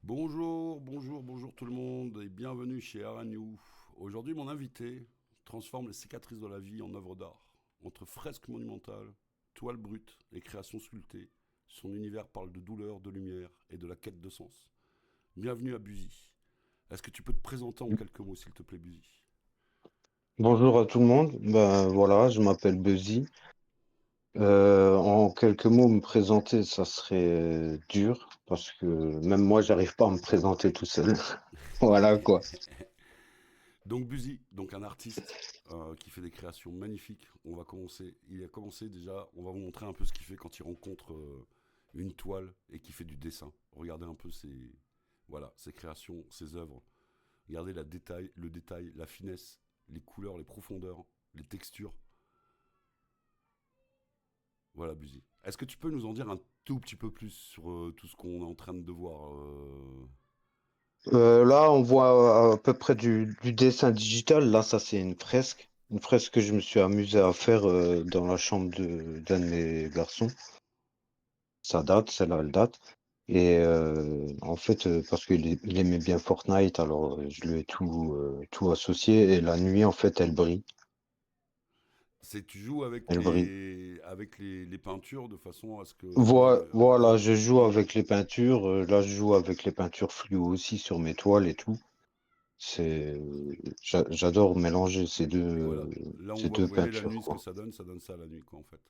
Bonjour tout le monde et bienvenue chez Aranou. Aujourd'hui, mon invité transforme les cicatrices de la vie en œuvre d'art. Entre fresques monumentales, toiles brutes et créations sculptées, son univers parle de douleur, de lumière et de la quête de sens. Bienvenue à Buzy. Est-ce que tu peux te présenter en quelques mots, s'il te plaît, Buzy? Bonjour à tout le monde. Ben voilà, je m'appelle Buzzy. En quelques mots, me présenter, ça serait dur parce que même moi, j'arrive pas à me présenter tout seul. Voilà quoi. Donc Buzy, donc un artiste qui fait des créations magnifiques. On va commencer. Il a commencé déjà. On va vous montrer un peu ce qu'il fait quand il rencontre une toile et qui fait du dessin. Regardez un peu ses créations, ses œuvres. Regardez le détail, la finesse, les couleurs, les profondeurs, les textures. Voilà Buzy. Est-ce que tu peux nous en dire un tout petit peu plus sur tout ce qu'on est en train de voir Là, on voit à peu près du dessin digital. Là, ça, c'est une fresque. Une fresque que je me suis amusé à faire dans la chambre d'un de mes garçons. Ça date, celle-là, elle date. Et en fait, parce qu'il aimait bien Fortnite, alors je lui ai tout associé. Et la nuit, en fait, elle brille. C'est tu joues Elle brille. avec les peintures de façon à ce que Voilà, je joue avec les peintures. Là, je joue avec les peintures fluo aussi sur mes toiles et tout. C'est, j'adore mélanger voilà. Là on ces voit, deux vous voyez la peintures, nuit ce que quoi. ça donne ça la nuit quoi en fait.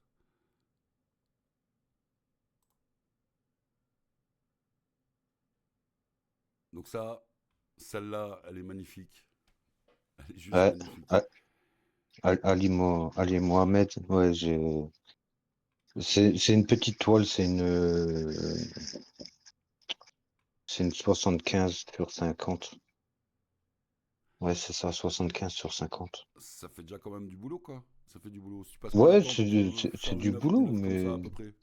Donc ça, celle-là, elle est magnifique. Elle est juste Ouais, magnifique. A- Ali Mohamed, ouais, c'est une petite toile, c'est une 75/50. Ouais, c'est ça, 75/50. Ça fait déjà quand même du boulot quoi. Ça fait du boulot. Tu passes combien de Ouais, temps pour c'est faire du une boulot, œuvre comme ça à mais peu près?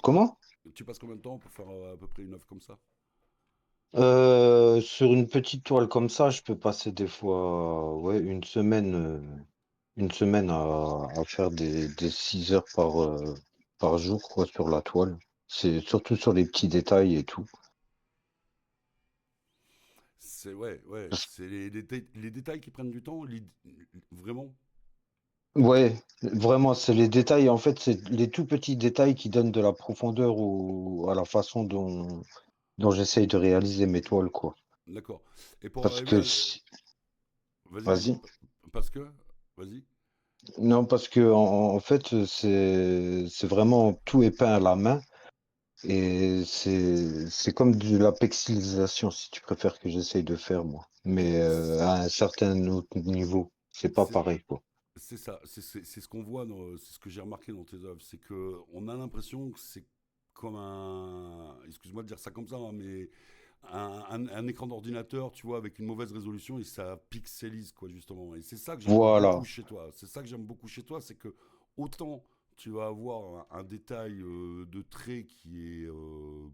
comment? Tu passes combien de temps pour faire à peu près une œuvre comme ça? Sur une petite toile comme ça, je peux passer des fois, ouais, une semaine à faire des 6 heures par jour, quoi, sur la toile. C'est surtout sur les petits détails et tout. C'est ouais, Parce- c'est les détails qui prennent du temps, vraiment. Ouais, vraiment, c'est les détails. En fait, c'est les tout petits détails qui donnent de la profondeur à la façon dont j'essaye de réaliser mes toiles, quoi. D'accord. Et pour Parce arriver que, à... Vas-y, vas-y. parce que... Vas-y. Non, parce que en fait, c'est vraiment tout est peint à la main. Et c'est comme de la pixelisation, si tu préfères, que j'essaye de faire, moi. Et Mais à un certain autre niveau. C'est pas c'est pareil, quoi. c'est ça, c'est ce qu'on voit, c'est ce que j'ai remarqué dans tes œuvres, c'est que on a l'impression que c'est comme un, excuse-moi de dire ça comme ça, hein, mais un écran d'ordinateur, tu vois, avec une mauvaise résolution et ça pixelise, quoi, justement. Et c'est ça que j'aime beaucoup Voilà. chez toi. C'est ça que j'aime beaucoup chez toi, c'est que autant tu vas avoir un détail de trait qui est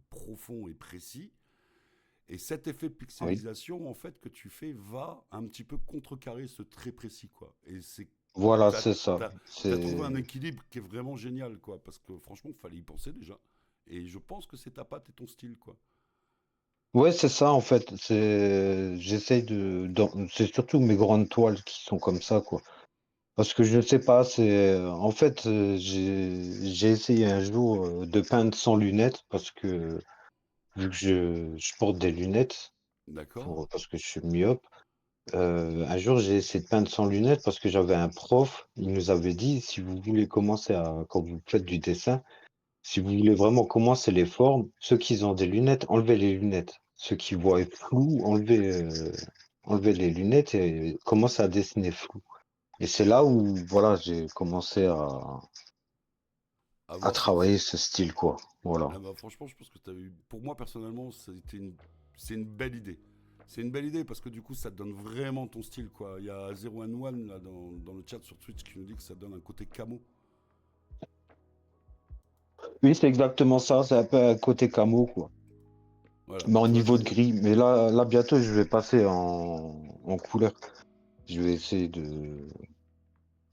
profond et précis, et cet effet de Oui. pixelisation, en fait, que tu fais va un petit peu contrecarrer ce trait précis, quoi. Et c'est Voilà, t'as, c'est ça. t'as trouvé un C'est équilibre qui est vraiment génial, quoi. Parce que franchement, il fallait y penser déjà. Et je pense que c'est ta patte et ton style, quoi. ouais, c'est ça, en fait. J'essaye c'est surtout mes grandes toiles qui sont comme ça, quoi. Parce que je sais pas, en fait, j'ai essayé un jour de peindre sans lunettes parce que vu que je porte des lunettes D'accord. parce que je suis myope. Un jour, j'ai essayé de peindre sans lunettes parce que j'avais un prof, il nous avait dit, si vous voulez commencer quand vous faites du dessin, si vous voulez vraiment commencer les formes, ceux qui ont des lunettes, enlevez les lunettes. Ceux qui voient flou, enlevez les lunettes et commencez à dessiner flou. Et c'est là où, voilà, j'ai commencé à Avoir cette. travailler ce style, quoi. Voilà. Ah bah, franchement, je pense que t'as eu. Pour moi, personnellement, c'est une belle idée. C'est une belle idée parce que du coup, ça te donne vraiment ton style, quoi. Il y a 011 là dans le chat sur Twitch qui nous dit que ça donne un côté camo. Oui, c'est exactement ça, c'est un peu un côté camo, quoi. Voilà. Mais au Tu vois, niveau de gris. Mais là bientôt, je vais passer en couleur. Je vais essayer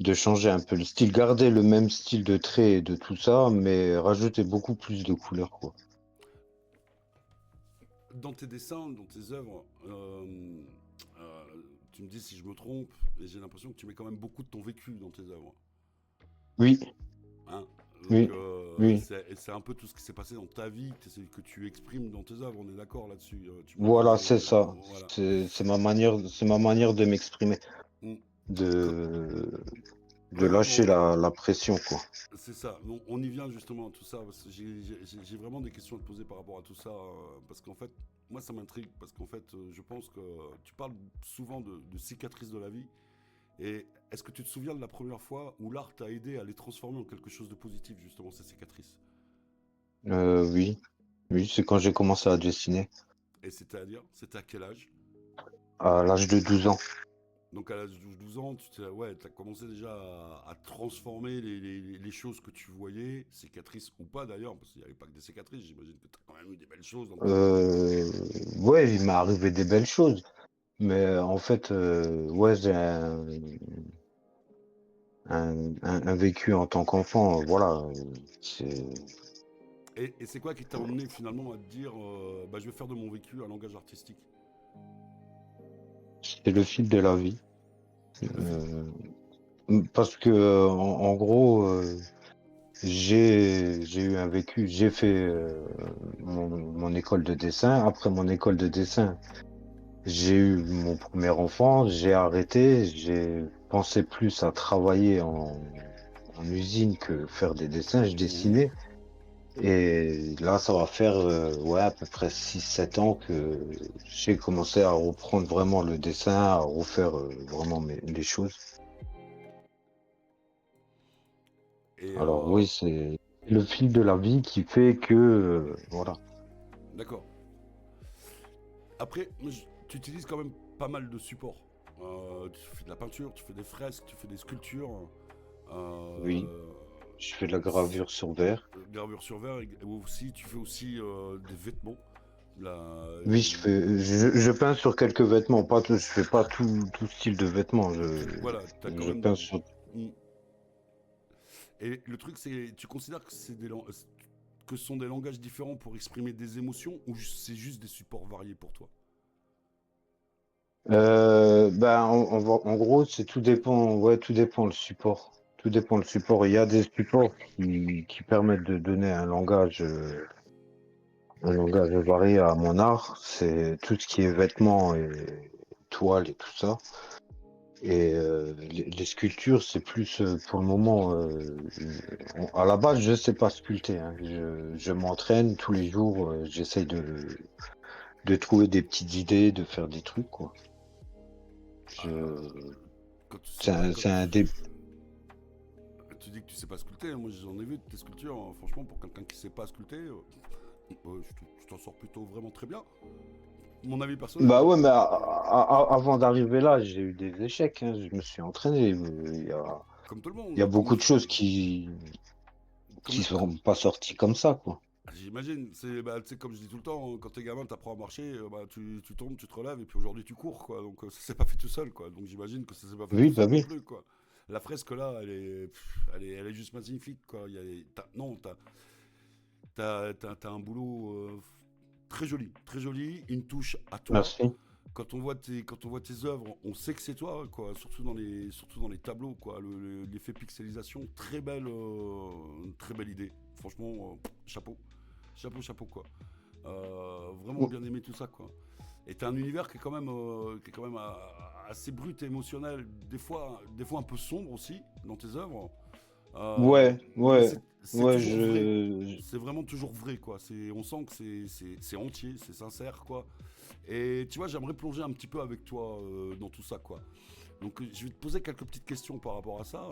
de changer un peu le style, garder le même style de trait et de tout ça, mais rajouter beaucoup plus de couleurs, quoi. dans tes dessins, dans tes œuvres, euh, tu me dis si je me trompe, et j'ai l'impression que tu mets quand même beaucoup de ton vécu dans tes œuvres. Oui, Hein. Donc oui, oui. c'est un peu tout ce qui s'est passé dans ta vie que tu exprimes dans tes œuvres, on est d'accord là-dessus. Tu me Voilà, dis, c'est ça. voilà. C'est ma manière de m'exprimer, Mm. Quand- de, de Ouais, lâcher bon, la pression, quoi. c'est ça. Bon, on y vient justement à tout ça, parce que j'ai vraiment des questions à te poser par rapport à tout ça, parce qu'en fait, moi ça m'intrigue, parce qu'en fait, je pense que tu parles souvent de cicatrices de la vie, et est-ce que tu te souviens de la première fois où l'art t'a aidé à les transformer en quelque chose de positif, justement, ces cicatrices? Oui, oui, c'est quand j'ai commencé à dessiner, Et c'est-à-dire, c'était à quel âge? à l'âge de 12 ans. Donc à l'âge de 12 ans, ouais, tu as commencé déjà à transformer les choses que tu voyais, cicatrices ou pas d'ailleurs, parce qu'il n'y avait pas que des cicatrices, j'imagine que tu as quand même eu des belles choses dans ta vie. Euh, ouais, il m'est arrivé des belles choses, mais en fait, ouais, j'ai un vécu en tant qu'enfant, voilà, c'est Et c'est quoi qui t'a emmené finalement à te dire, bah, je vais faire de mon vécu un langage artistique? c'est le fil de la vie. Le fil. Euh, Parce que en gros, j'ai eu un vécu, j'ai fait mon école de dessin. Après mon école de dessin, j'ai eu mon premier enfant, j'ai arrêté, j'ai pensé plus à travailler en usine que faire des dessins. Je Mhm. dessinais. Et là, ça va faire ouais, à peu près 6 7 ans que j'ai commencé à reprendre vraiment le dessin, à refaire vraiment les choses. Et Alors oui, c'est le fil de la vie qui fait que voilà. d'accord. Après, tu utilises quand même pas mal de supports. Tu fais de la peinture, tu fais des fresques, tu fais des sculptures. Oui, Euh, je fais de la gravure sur verre. Gravure sur verre et aussi tu fais aussi des vêtements. Oui, je peins sur quelques vêtements, pas tout, je fais pas tout style de vêtements. Voilà, t'as quand Je même. peins sur. Mm. Et le truc, c'est, tu considères que que ce sont des langages différents pour exprimer des émotions ou c'est juste des supports variés pour toi? Ben, en gros, c'est tout dépend. Ouais, tout dépend le support. Tout dépend le support. Il y a des supports qui permettent de donner un langage varié à mon art. C'est tout ce qui est vêtements et toiles et tout ça. Et les sculptures, c'est plus pour le moment. À la base, je sais pas sculpter, hein. Je m'entraîne tous les jours. J'essaye de trouver des petites idées, de faire des trucs, quoi. Je, Quand tu sais c'est pas, un, c'est un dé- tu dis que tu sais pas sculpter, moi j'en ai vu de tes sculptures, hein. Franchement, pour quelqu'un qui sait pas sculpter, tu t'en sors plutôt vraiment très bien. Mon avis personnel, Bah hein. ouais, mais avant d'arriver là, j'ai eu des échecs, hein. Je me suis entraîné. Comme tout le Il y a monde, beaucoup de choses qui comme, sont pas sorties comme ça, quoi. j'imagine, c'est bah, tu sais, comme je dis tout le temps, hein, quand t'es gamin, t'apprends à marcher, bah, tu tombes, tu te relèves, et puis aujourd'hui tu cours, quoi. Donc ça s'est pas fait tout seul, quoi. Donc j'imagine que ça s'est pas fait tout Oui, bah seul non oui. plus, quoi. La fresque là, elle est juste magnifique, quoi. Non, t'as un boulot très joli, une touche à toi. Merci. Quand on voit tes œuvres, on sait que c'est toi, quoi. Surtout dans les tableaux, quoi. L'effet pixelisation, très belle idée. Franchement, chapeau. Chapeau, quoi. Vraiment bien aimé tout ça, quoi. Et t'as un univers qui est quand même assez brut et émotionnel, des fois un peu sombre aussi dans tes œuvres. Ouais, Mais ouais, c'est ouais, toujours vrai. C'est vraiment toujours vrai, quoi. On sent que c'est entier, c'est sincère, quoi. Et tu vois, j'aimerais plonger un petit peu avec toi dans tout ça, quoi. Donc je vais te poser quelques petites questions par rapport à ça.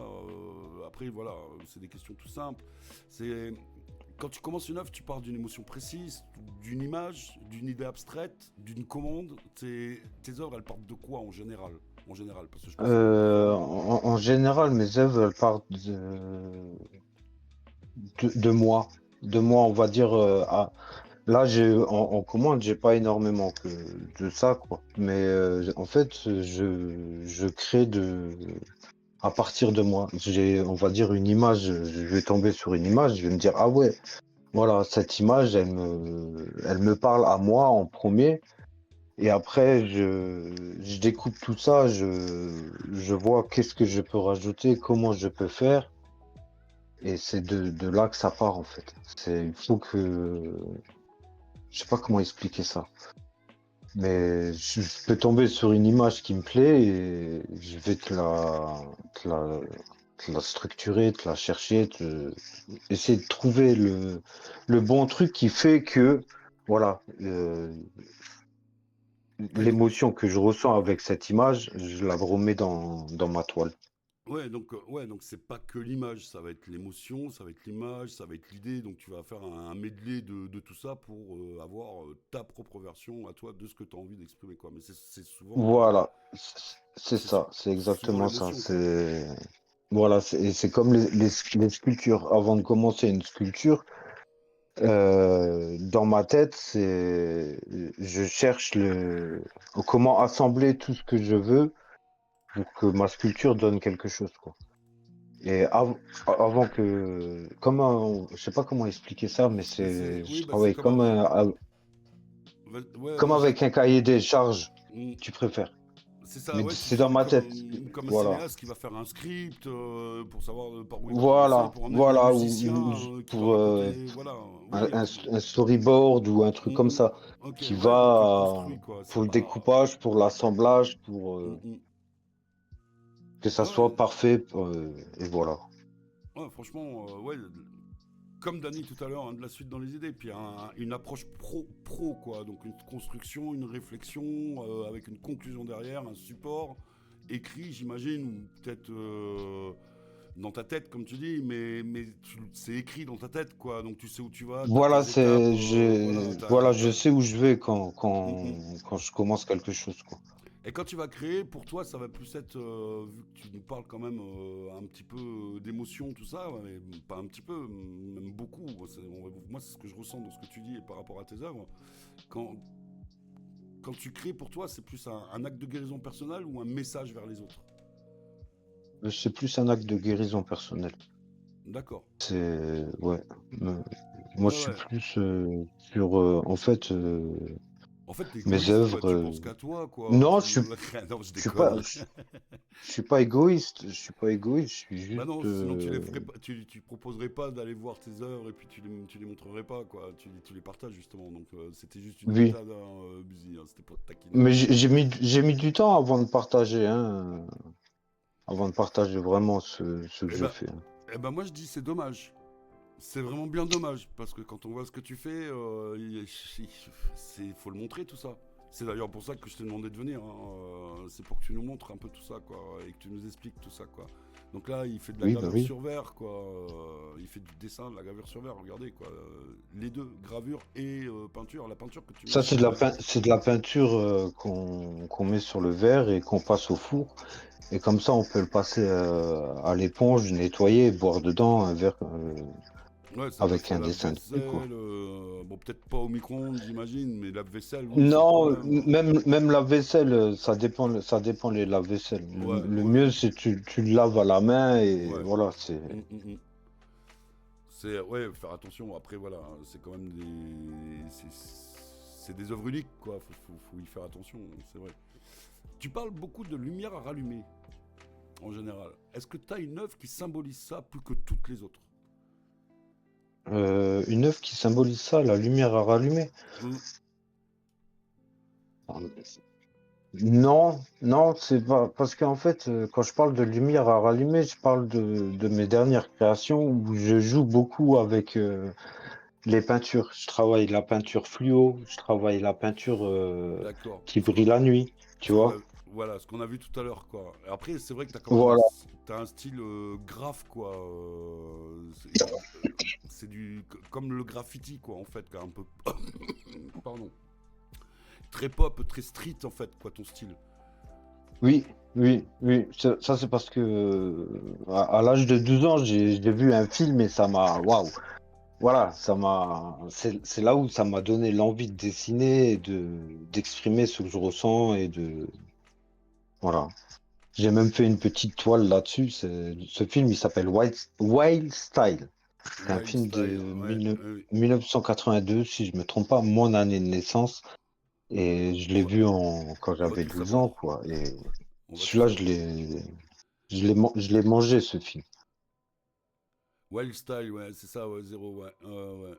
Après, voilà, c'est des questions tout simples. C'est quand tu commences une œuvre, tu pars d'une émotion précise, d'une image, d'une idée abstraite, d'une commande. Tes œuvres, elles partent de quoi en général? En général, parce que je pense qu'il y en a différents. en général, mes œuvres elles partent de moi. De moi, on va dire. Là, en commande, j'ai pas énormément de ça, quoi. Mais en fait, je crée à partir de moi. On va dire, une image. Je vais tomber sur une image, je vais me dire, ah ouais. voilà, cette image, elle me parle à moi en premier. Et après, je découpe tout ça, je vois qu'est-ce que je peux rajouter, comment je peux faire. Et c'est de là que ça part, en fait. Il faut que, je sais pas comment expliquer ça. Mais je peux tomber sur une image qui me plaît et je vais te la, te la structurer, te la chercher, essayer de trouver le bon truc qui fait que, voilà, Ouais, donc, l'émotion que je ressens avec cette image, je la remets dans ma toile. ouais, donc c'est pas que l'image, ça va être l'émotion, ça va être l'image, ça va être l'idée. Donc tu vas faire un medley de tout ça pour avoir ta propre version à toi de ce que tu as envie d'exprimer, quoi. Mais c'est souvent, Voilà, c'est c'est ça, c'est souvent exactement ça. l'émotion, quoi. Voilà, c'est comme les sculptures. Avant de commencer une sculpture, dans ma tête, je cherche comment assembler tout ce que je veux pour que ma sculpture donne quelque chose, quoi. Et avant que, je sais pas comment expliquer ça, mais je Oui, bah c'est travaille comme un, ouais, comme vas-y. avec un cahier des charges, Mm. tu préfères. C'est ça, Mais ouais, c'est dans ma tête. comme un Voilà. cinéaste qui va faire un script pour savoir par où il va commencer, Voilà, pour un voilà, musicien qui va pour raconter, voilà, oui, un storyboard ou un truc comme ça ok, qui ouais, donc tu le va construis, quoi, c'est pour le pas... découpage, pour l'assemblage, Mm, mm. que ça soit Ouais, parfait, et voilà. ouais, franchement, ouais, comme Dany tout à l'heure, hein, de la suite dans les idées, puis une approche pro, quoi, donc une construction, une réflexion, avec une conclusion derrière, un support écrit, j'imagine, ou peut-être dans ta tête, comme tu dis, mais c'est écrit dans ta tête, quoi. Donc tu sais où tu vas, tu as Voilà, tes étapes, voilà. voilà, je sais où je vais Mm, mm. quand je commence quelque chose, quoi. Et quand tu vas créer, pour toi, ça va plus être, vu que tu nous parles quand même un petit peu d'émotion, tout ça, ouais, mais pas un petit peu, même beaucoup. Moi, c'est ce que je ressens dans ce que tu dis et par rapport à tes œuvres. Quand, quand tu crées, pour toi, c'est plus un acte de guérison personnelle ou un message vers les autres? C'est plus un acte de guérison personnelle. D'accord. Ouais. Euh, Moi, Ouais, je suis ouais. plus sur, en fait, En fait, t'es mes égoïste, quoi. œuvres. Tu penses qu'à toi, quoi. Non, Non, je je suis pas, déconne. je suis pas égoïste. Je suis pas égoïste. Je suis Bah juste. non, sinon tu les ferais pas, tu proposerais pas d'aller voir tes œuvres et puis tu les montrerais pas, quoi. Tu les partages justement. Donc c'était juste une Oui, boutade, hein, Buzy, hein, c'était pour te taquiner. mais j'ai mis du temps avant de partager, hein, avant de partager vraiment ce que Et je bah, fais, hein. moi je dis c'est dommage. C'est vraiment bien dommage parce que quand on voit ce que tu fais, faut le montrer tout ça. C'est d'ailleurs pour ça que je t'ai demandé de venir, hein. C'est pour que tu nous montres un peu tout ça, quoi, et que tu nous expliques tout ça, quoi. Donc là, il fait de la Oui, bah gravure oui. sur verre, quoi. Il fait du dessin, de la gravure sur verre. Regardez, quoi. Les deux, gravure et peinture. La peinture que tu mets Ça, sur le. c'est de la peinture qu'on met sur le verre et qu'on passe au four. Et comme ça, on peut le passer à l'éponge, nettoyer, boire dedans un verre Ouais, ça passe avec au un dessin dessus, quoi. lave-vaisselle. Bon, peut-être pas au micro-ondes, j'imagine, mais lave-vaisselle, oui, sans Non, problème. même la vaisselle, ça dépend les lave-vaisselle. Ouais, Le ouais, mieux, c'est tu le laves à la main et ouais. voilà, c'est. C'est ouais, faire attention. Après voilà, c'est quand même c'est des œuvres uniques, quoi. Faut y faire attention, c'est vrai. Tu parles beaucoup de lumière à rallumer en général. Est-ce que tu as une œuvre qui symbolise ça plus que toutes les autres? Une œuvre qui symbolise ça, la lumière à rallumer. Hmm, Non, non, c'est pas parce qu'en fait, quand je parle de lumière à rallumer, je parle de mes dernières créations où je joue beaucoup avec les peintures. Je travaille la peinture fluo, je travaille la peinture d'accord. qui brille la nuit, tu Ce qu'on vois. a, voilà, ce qu'on a vu tout à l'heure, quoi. Après, c'est vrai que tu as quand même Voilà. t'as un style graphe, quoi. C'est comme le graffiti, quoi, en fait, un peu. Pardon. Très pop, très street, en fait, quoi, ton style. Oui, oui, oui. Ça, c'est parce que à l'âge de 12 ans, j'ai vu un film et ça m'a. Waouh! Voilà, c'est là où ça m'a donné l'envie de dessiner et d'exprimer ce que je ressens et voilà. J'ai même fait une petite toile là-dessus. Ce film, il s'appelle Wild Style. C'est un Wild film de Style, ouais. 1982, si je me trompe pas, mon année de naissance. Et je On l'ai va, vu quand on va j'avais tout 12 ans, savoir. quoi. Et On va tout celui-là, savoir. je l'ai mangé, ce film. Wild Style, ouais, c'est ça, ouais, zéro, ouais. Ouais.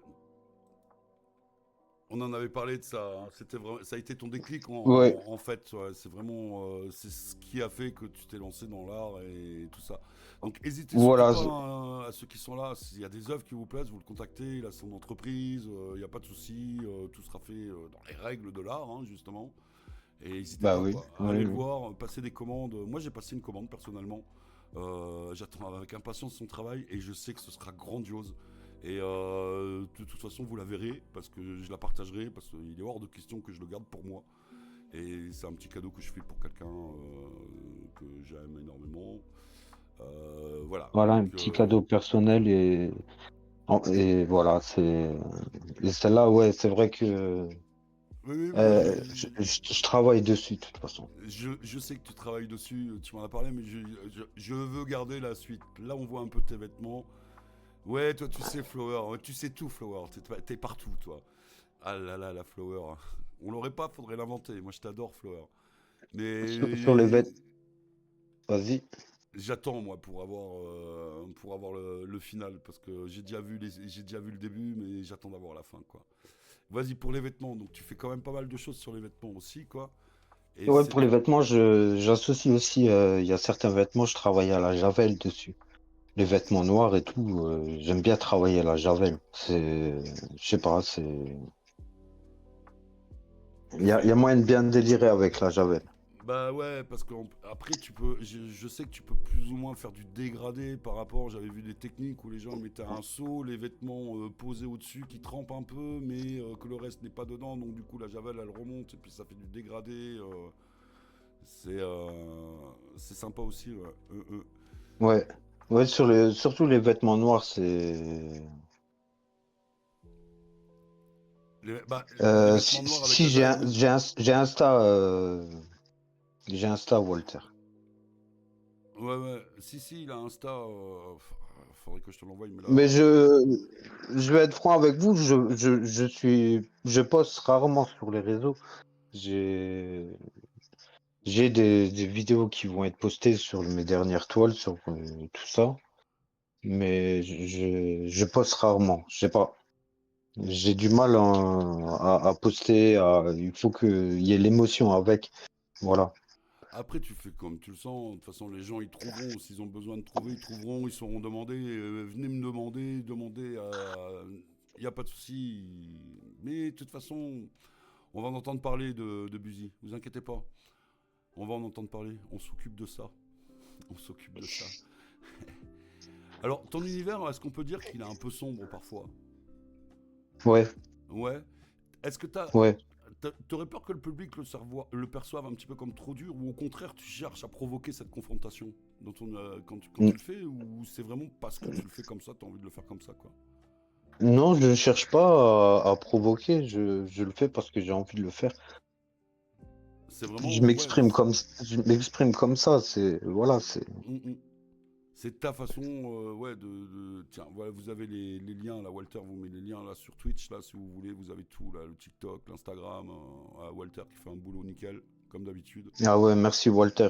On en avait parlé de ça. Hein. C'était vraiment, ça a été ton déclic Ouais, en fait. Ouais. C'est vraiment, c'est ce qui a fait que tu t'es lancé dans l'art et tout ça. Donc, n'hésitez surtout voilà. pas hein, à ceux qui sont là. S'il y a des œuvres qui vous plaisent, vous le contactez. Il a son entreprise. Il n'y a pas de souci. Tout sera fait dans les règles de l'art, hein, justement. Et n'hésitez Bah pas, oui, quoi. oui, Allez le oui. voir, passez des commandes. Moi, j'ai passé une commande personnellement. J'attends avec impatience son travail et je sais que ce sera grandiose. Et de toute façon, vous la verrez parce que je la partagerai parce qu'il est hors de question que je le garde pour moi. Et c'est un petit cadeau que je fais pour quelqu'un que j'aime énormément. Voilà, Voilà, donc un petit cadeau personnel et voilà, et celle-là, ouais, c'est vrai que oui, oui, moi je travaille dessus, de toute façon. je sais que tu travailles dessus, tu m'en as parlé, mais je veux garder la suite. Là, on voit un peu tes vêtements. Ouais, toi, tu sais, Flower. Ouais, tu sais tout, Flower. T'es partout, toi. Ah là là, la Flower. On l'aurait pas, faudrait l'inventer. Moi, je t'adore, Flower. Sur les Mais vêtements, vas-y. j'attends, moi, pour avoir le final. Parce que j'ai déjà vu le début, mais j'attends d'avoir la fin, quoi. Vas-y, pour les vêtements. Donc, tu fais quand même pas mal de choses sur les vêtements aussi, quoi. Et Ouais, c'est pour les vêtements, j'associe aussi, il y a certains vêtements, je travaille à la javel dessus. Les vêtements noirs et tout, j'aime bien travailler à la javel. Je sais pas, il y a fait. moyen de bien délirer avec la javel. Bah ouais, parce qu'après tu peux, je sais que tu peux plus ou moins faire du dégradé par rapport, j'avais vu des techniques où les gens mettaient un seau, les vêtements posés au-dessus qui trempent un peu, mais que le reste n'est pas dedans, donc du coup la javel elle remonte et puis ça fait du dégradé. C'est c'est sympa aussi. Ouais. Ouais, ouais, surtout les vêtements noirs, c'est. Les vêtements noirs avec la javel, oui. J'ai Insta Walter. Ouais, ouais. Si, il a Insta. Faudrait que je te l'envoie, mais là. Mais je vais être franc avec vous, je poste rarement sur les réseaux. J'ai, j'ai des vidéos qui vont être postées sur mes dernières toiles, sur tout ça, mais je poste rarement. Je sais pas. J'ai du mal à poster. Il faut qu'il y ait l'émotion avec. Voilà. Après, tu fais comme tu le sens. De toute façon, les gens, ils trouveront. S'ils ont besoin de trouver, ils trouveront. Ils sauront demander. Venez me demander. Demandez à. Il n'y a pas de souci. Mais de toute façon, on va en entendre parler de Buzy. Vous inquiétez pas. On va en entendre parler. On s'occupe de ça. On s'occupe de ça. Alors, ton univers, est-ce qu'on peut dire qu'il est un peu sombre parfois? Ouais, Ouais. Est-ce que ouais. t'aurais peur que le public le perçoive un petit peu comme trop dur ou au contraire tu cherches à provoquer cette confrontation quand tu N- le fais ou c'est vraiment parce que tu le fais comme ça, t'as envie de le faire comme ça quoi. Non, je ne cherche pas à provoquer. Je le fais parce que j'ai envie de le faire. C'est vraiment, Je m'exprime comme ça. Voilà, c'est. mm, mm. C'est ta façon ouais, Tiens, voilà, vous avez les liens là, Walter vous met les liens là sur Twitch, là si vous voulez, vous avez tout là, le TikTok, l'Instagram, Walter qui fait un boulot nickel, comme d'habitude. Ah ouais, merci Walter.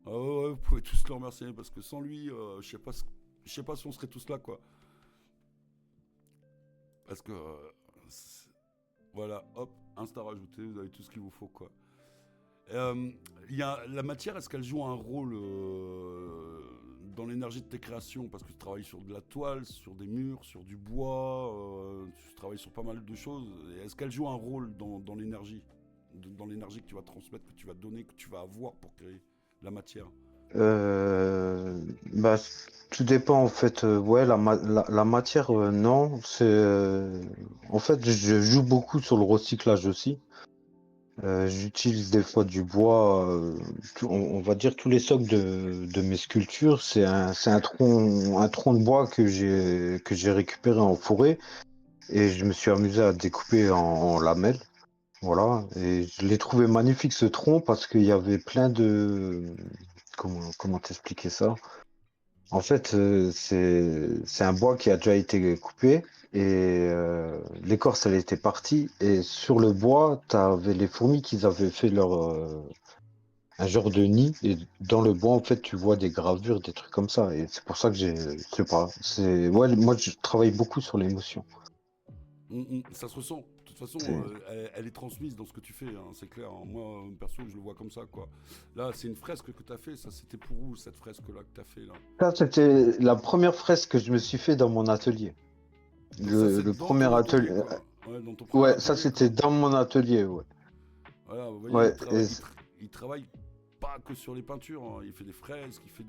Ah ouais, ouais, vous pouvez tous le remercier parce que sans lui, je sais pas si on serait tous là quoi. Parce que voilà, hop, Insta rajouté, vous avez tout ce qu'il vous faut quoi. Euh, la matière, est-ce qu'elle joue un rôle dans l'énergie de tes créations? Parce que tu travailles sur de la toile, sur des murs, sur du bois, tu travailles sur pas mal de choses. Est-ce qu'elle joue un rôle dans l'énergie, dans l'énergie que tu vas transmettre, que tu vas donner, que tu vas avoir pour créer la matière? Euh, bah, tout dépend en fait. Ouais, la matière, non. En fait, je joue beaucoup sur le recyclage aussi. J'utilise des fois du bois. On va dire tous les socles de mes sculptures. C'est un tronc de bois que j'ai récupéré en forêt et je me suis amusé à découper en lamelles. Voilà. Et je l'ai trouvé magnifique ce tronc parce qu'il y avait plein de comment t'expliquer ça? En fait, c'est un bois qui a déjà été coupé et l'écorce, elle était partie. Et sur le bois, tu avais les fourmis qui avaient fait un genre de nid. Et dans le bois, en fait, tu vois des gravures, des trucs comme ça. Et c'est pour ça que je sais pas. Ouais, moi, je travaille beaucoup sur l'émotion. Ça se ressent. De toute façon, C'est elle est transmise dans ce que tu fais, hein, c'est clair, hein. Moi, perso, je le vois comme ça, quoi. Là, c'est une fresque que tu as fait. Ça, c'était pour où, cette fresque-là que tu as fait, là? Ça, c'était la première fresque que je me suis fait dans mon atelier. Donc ça, Le c'est dans ton premier atelier, atelier. quoi. Ouais, dans ton premier Ouais, ça, atelier, c'était quoi. dans mon atelier, ouais. Voilà, vous voyez, Ouais, il travaille pas que sur les peintures, hein. Il fait des fresques, il fait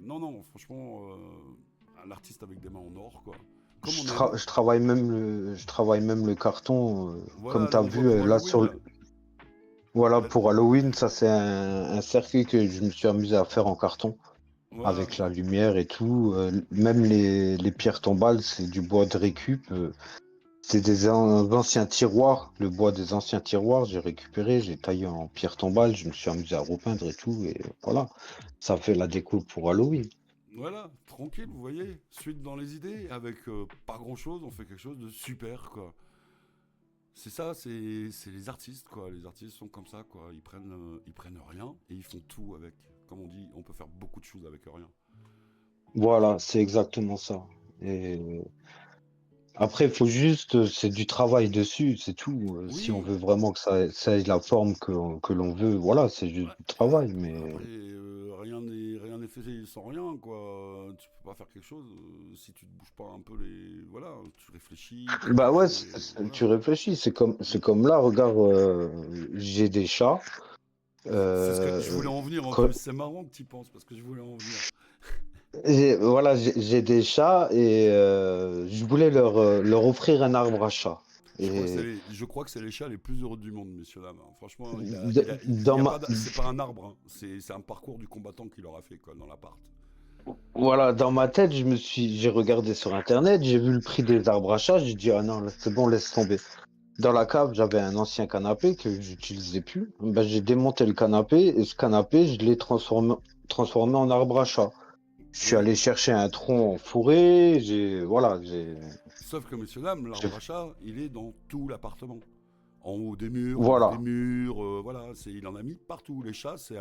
Non, non, franchement, un artiste avec des mains en or, quoi. Comme on aime. je travaille même le carton, comme Voilà, tu là, as on voit vu pour là Halloween, sur là. voilà, Là, pour Halloween, ça c'est un circuit que je me suis amusé à faire en carton voilà, avec la lumière et tout. Même les pierres tombales, c'est du bois de récup. C'est anciens tiroirs, le bois des anciens tiroirs, j'ai récupéré, j'ai taillé en pierre tombale, je me suis amusé à repeindre et tout, et voilà. Ça fait la déco pour Halloween. voilà, tranquille, vous voyez. Suite dans les idées, avec pas grand-chose, on fait quelque chose de super, quoi. C'est ça, c'est les artistes, quoi. Les artistes sont comme ça, quoi. Ils prennent rien et ils font tout avec. Comme on dit, on peut faire beaucoup de choses avec rien. Voilà, c'est exactement ça. Et après, il faut juste, c'est du travail dessus, c'est tout. Si on Oui, veut vraiment que ça ait la forme que l'on veut, voilà, c'est juste ouais. du travail. Mais Après, rien n'est fait sans rien, quoi. Tu peux pas faire quelque chose si tu te bouges pas un peu les. Voilà, tu réfléchis, tu bah ouais, voilà. tu réfléchis, c'est Mm. comme là, regarde, j'ai des chats. C'est ce que je euh, voulais en venir en re- plus. C'est marrant que tu y penses parce que je voulais en venir. voilà, j'ai des chats et je voulais leur offrir un arbre à chat. Et Je crois que c'est les chats les plus heureux du monde, messieurs dames, hein. Franchement, il dans y a ma, pas, c'est pas un arbre, hein. C'est un parcours du combattant qu'il leur a fait, quoi, dans l'appart. voilà, dans ma tête, j'ai regardé sur Internet, j'ai vu le prix des arbres à chat, j'ai dit, ah non, là, c'est bon, laisse tomber. Dans la cave, j'avais un ancien canapé que j'utilisais plus. Ben, j'ai démonté le canapé et ce canapé, je l'ai transformé en arbre à chat. Je suis Oui. allé chercher un tronc en forêt, voilà, Sauf que, messieurs dames, j'ai- l'arbre à chat, il est dans tout l'appartement. En haut des murs, en bas des voilà. murs, voilà, il en a mis partout. Les chats, c'est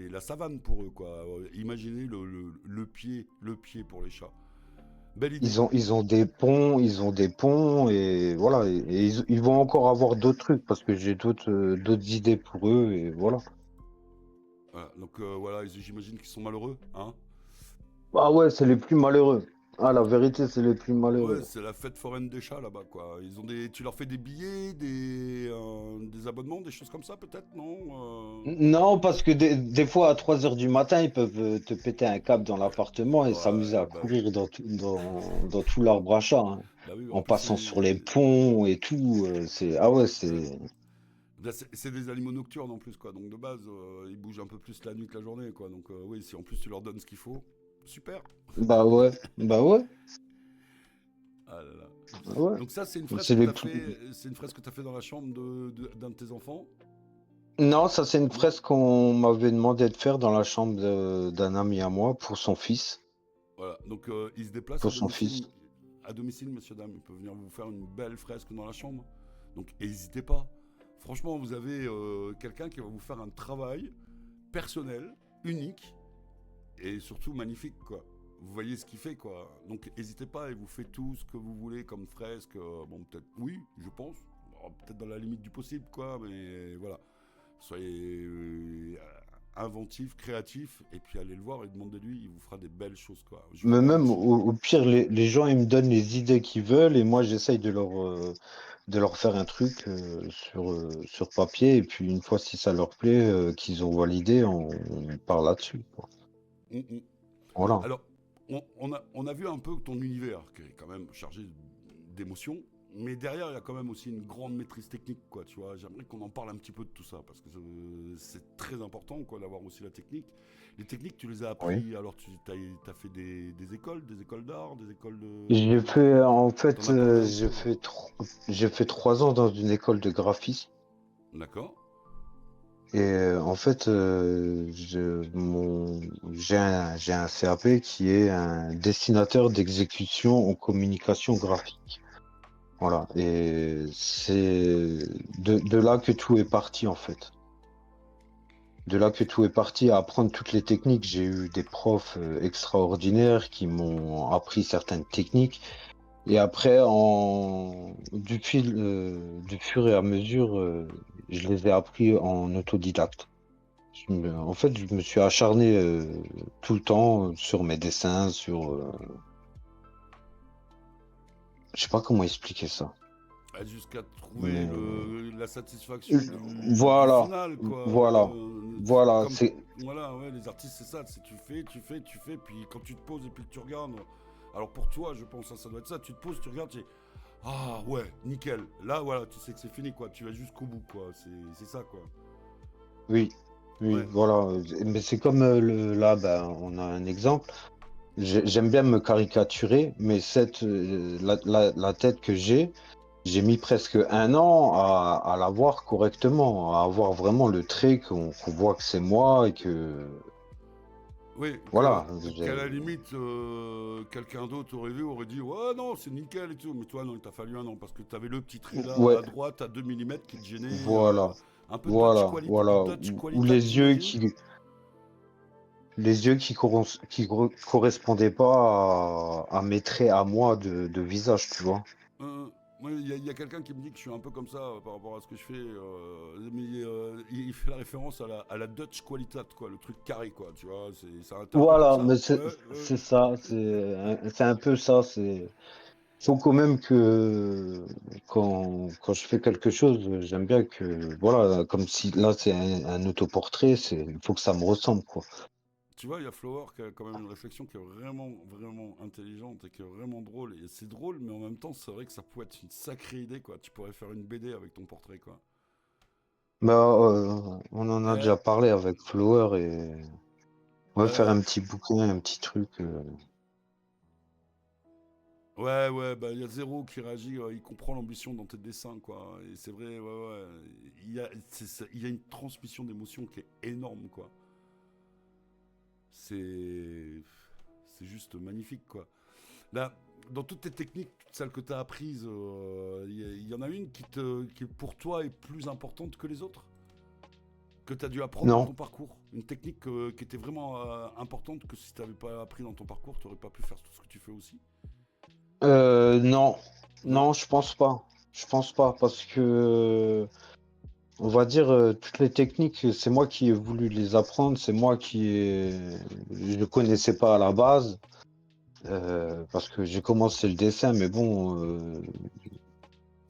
la savane pour eux, quoi. Imaginez le pied pour les chats. Belle idée. Ils ont des ponts et voilà. Et ils vont encore avoir d'autres trucs parce que j'ai d'autres idées pour eux et voilà. Voilà. Donc voilà, j'imagine qu'ils sont malheureux, hein. Ah ouais, c'est les plus malheureux. Ah, la vérité, c'est les plus Ouais, malheureux. c'est la fête foraine des chats là-bas, quoi. Tu leur fais des billets, des abonnements, des choses comme ça, peut-être, non? Non, parce que des fois, à 3 heures du matin, ils peuvent te péter un câble dans l'appartement et s'amuser Ouais, à bah oui. courir dans tout l'arbre à chat, hein, Bah oui, en en plus, passant sur les ponts et tout. Ah ouais, ouais. c'est. Là, c'est des animaux nocturnes en plus, quoi. Donc de base, ils bougent un peu plus la nuit que la journée, quoi. Donc oui, si en plus tu leur donnes ce qu'il faut, super. Bah ouais, bah ouais, Ah là là. bah ouais. Donc ça, C'est les plus. c'est une fresque que t'as fait dans la chambre d'un de tes enfants. Non, ça, c'est une Non. fresque qu'on m'avait demandé de faire dans la chambre d'un ami à moi pour son fils. Voilà. Donc il se déplace Pour son fils. à domicile, monsieur dame. Il peut venir vous faire une belle fresque dans la chambre. Donc n'hésitez pas. Franchement, vous avez quelqu'un qui va vous faire un travail personnel, unique et surtout magnifique, quoi. Vous voyez ce qu'il fait, quoi. Donc n'hésitez pas, et vous faites tout ce que vous voulez comme fresque. Bon, peut-être, oui, je pense. Bon, peut-être dans la limite du possible, quoi. Mais voilà. Soyez inventif, créatif, et puis allez le voir et demandez-lui, il vous fera des belles choses, quoi. Je veux Mais voir même Gucci. au pire, les gens, ils me donnent les idées qu'ils veulent et moi, j'essaye de leur faire un truc sur papier. Et puis, une fois, si ça leur plaît, qu'ils ont validé, on part là-dessus, quoi. Mm, mm. Voilà. Alors, on a vu un peu ton univers, qui est quand même chargé d'émotions, mais derrière, il y a quand même aussi une grande maîtrise technique, quoi, tu vois. J'aimerais qu'on en parle un petit peu de tout ça, parce que c'est très important, quoi, d'avoir aussi la technique. Les techniques, tu les as Oui. appris, alors tu as fait des écoles d'art, des écoles J'ai de... fait, en T'en fait, as parlé un peu. j'ai fait 3 ans dans une école de graphisme. D'accord. Et en fait, j'ai un CAP qui est un dessinateur d'exécution en communication graphique. Voilà. Et c'est de là que tout est parti, en fait. De là que tout est parti à apprendre toutes les techniques. J'ai eu des profs extraordinaires qui m'ont appris certaines techniques. Et après, du fur et à mesure, je les ai appris en autodidacte. En fait, je me suis acharné tout le temps sur mes dessins, je sais pas comment expliquer ça. Jusqu'à trouver Mais la satisfaction du voilà, final, quoi. voilà, voilà. Comme, voilà, ouais, les artistes, c'est ça. C'est tu fais, puis quand tu te poses et puis que tu regardes. Alors pour toi, je pense, ça doit être ça. Tu te poses, tu regardes, tu dis, ah ouais, nickel. Là, voilà, tu sais que c'est fini, quoi. Tu vas jusqu'au bout, quoi. C'est ça, quoi. Oui, oui, Ouais. voilà. Mais c'est comme là, ben, on a un exemple. J'aime bien me caricaturer, mais la tête que j'ai mis presque un an à la voir correctement, à avoir vraiment le trait qu'on voit que c'est moi et que Oui, voilà. qu'à la limite, quelqu'un d'autre aurait vu, aurait dit, ouais, non, c'est nickel et tout. Mais toi, non, il t'a fallu un an parce que t'avais le petit trait là Ouais, à droite à 2 millimètres qui te gênait. voilà, Un peu voilà, voilà. Dutch Ou quality, t'imagines? les yeux correspondaient pas à mes traits à moi de visage, tu vois. Moi, il y a quelqu'un qui me dit que je suis un peu comme ça par rapport à ce que je fais. Mais il fait la référence à la Dutch Qualitat, quoi, le truc carré, quoi, tu vois. C'est un peu comme Voilà, ça. mais Ouais, c'est ça, c'est un peu ça. Faut quand même que quand je fais quelque chose, j'aime bien que voilà, comme si là c'est un autoportrait, il faut que ça me ressemble, quoi. tu vois, il y a Flower qui a quand même une réflexion qui est vraiment, vraiment intelligente et qui est vraiment drôle. Et c'est drôle, mais en même temps, c'est vrai que ça pourrait être une sacrée idée, quoi. Tu pourrais faire une BD avec ton portrait, quoi. Bah, on en a Eh, déjà parlé avec Flower et on va faire bah, un petit bouquin, un petit truc. ouais, ouais, bah, il y a Zéro qui réagit, il comprend l'ambition dans tes dessins, quoi. Et c'est vrai, ouais, ouais. Il y a une transmission d'émotion qui est énorme, quoi. C'est. C'est juste magnifique, quoi. Là, dans toutes tes techniques, toutes celles que tu as apprises, il y en a une qui, pour toi, est plus importante que les autres? Que tu as dû apprendre dans Non, ton parcours? Une technique qui était vraiment importante que si tu n'avais pas appris dans ton parcours, tu n'aurais pas pu faire tout ce que tu fais aussi? non, Non? non, je pense pas. Je pense pas parce que on va dire toutes les techniques, c'est moi qui ai voulu les apprendre, je ne connaissais pas à la base. Parce que j'ai commencé le dessin, mais bon,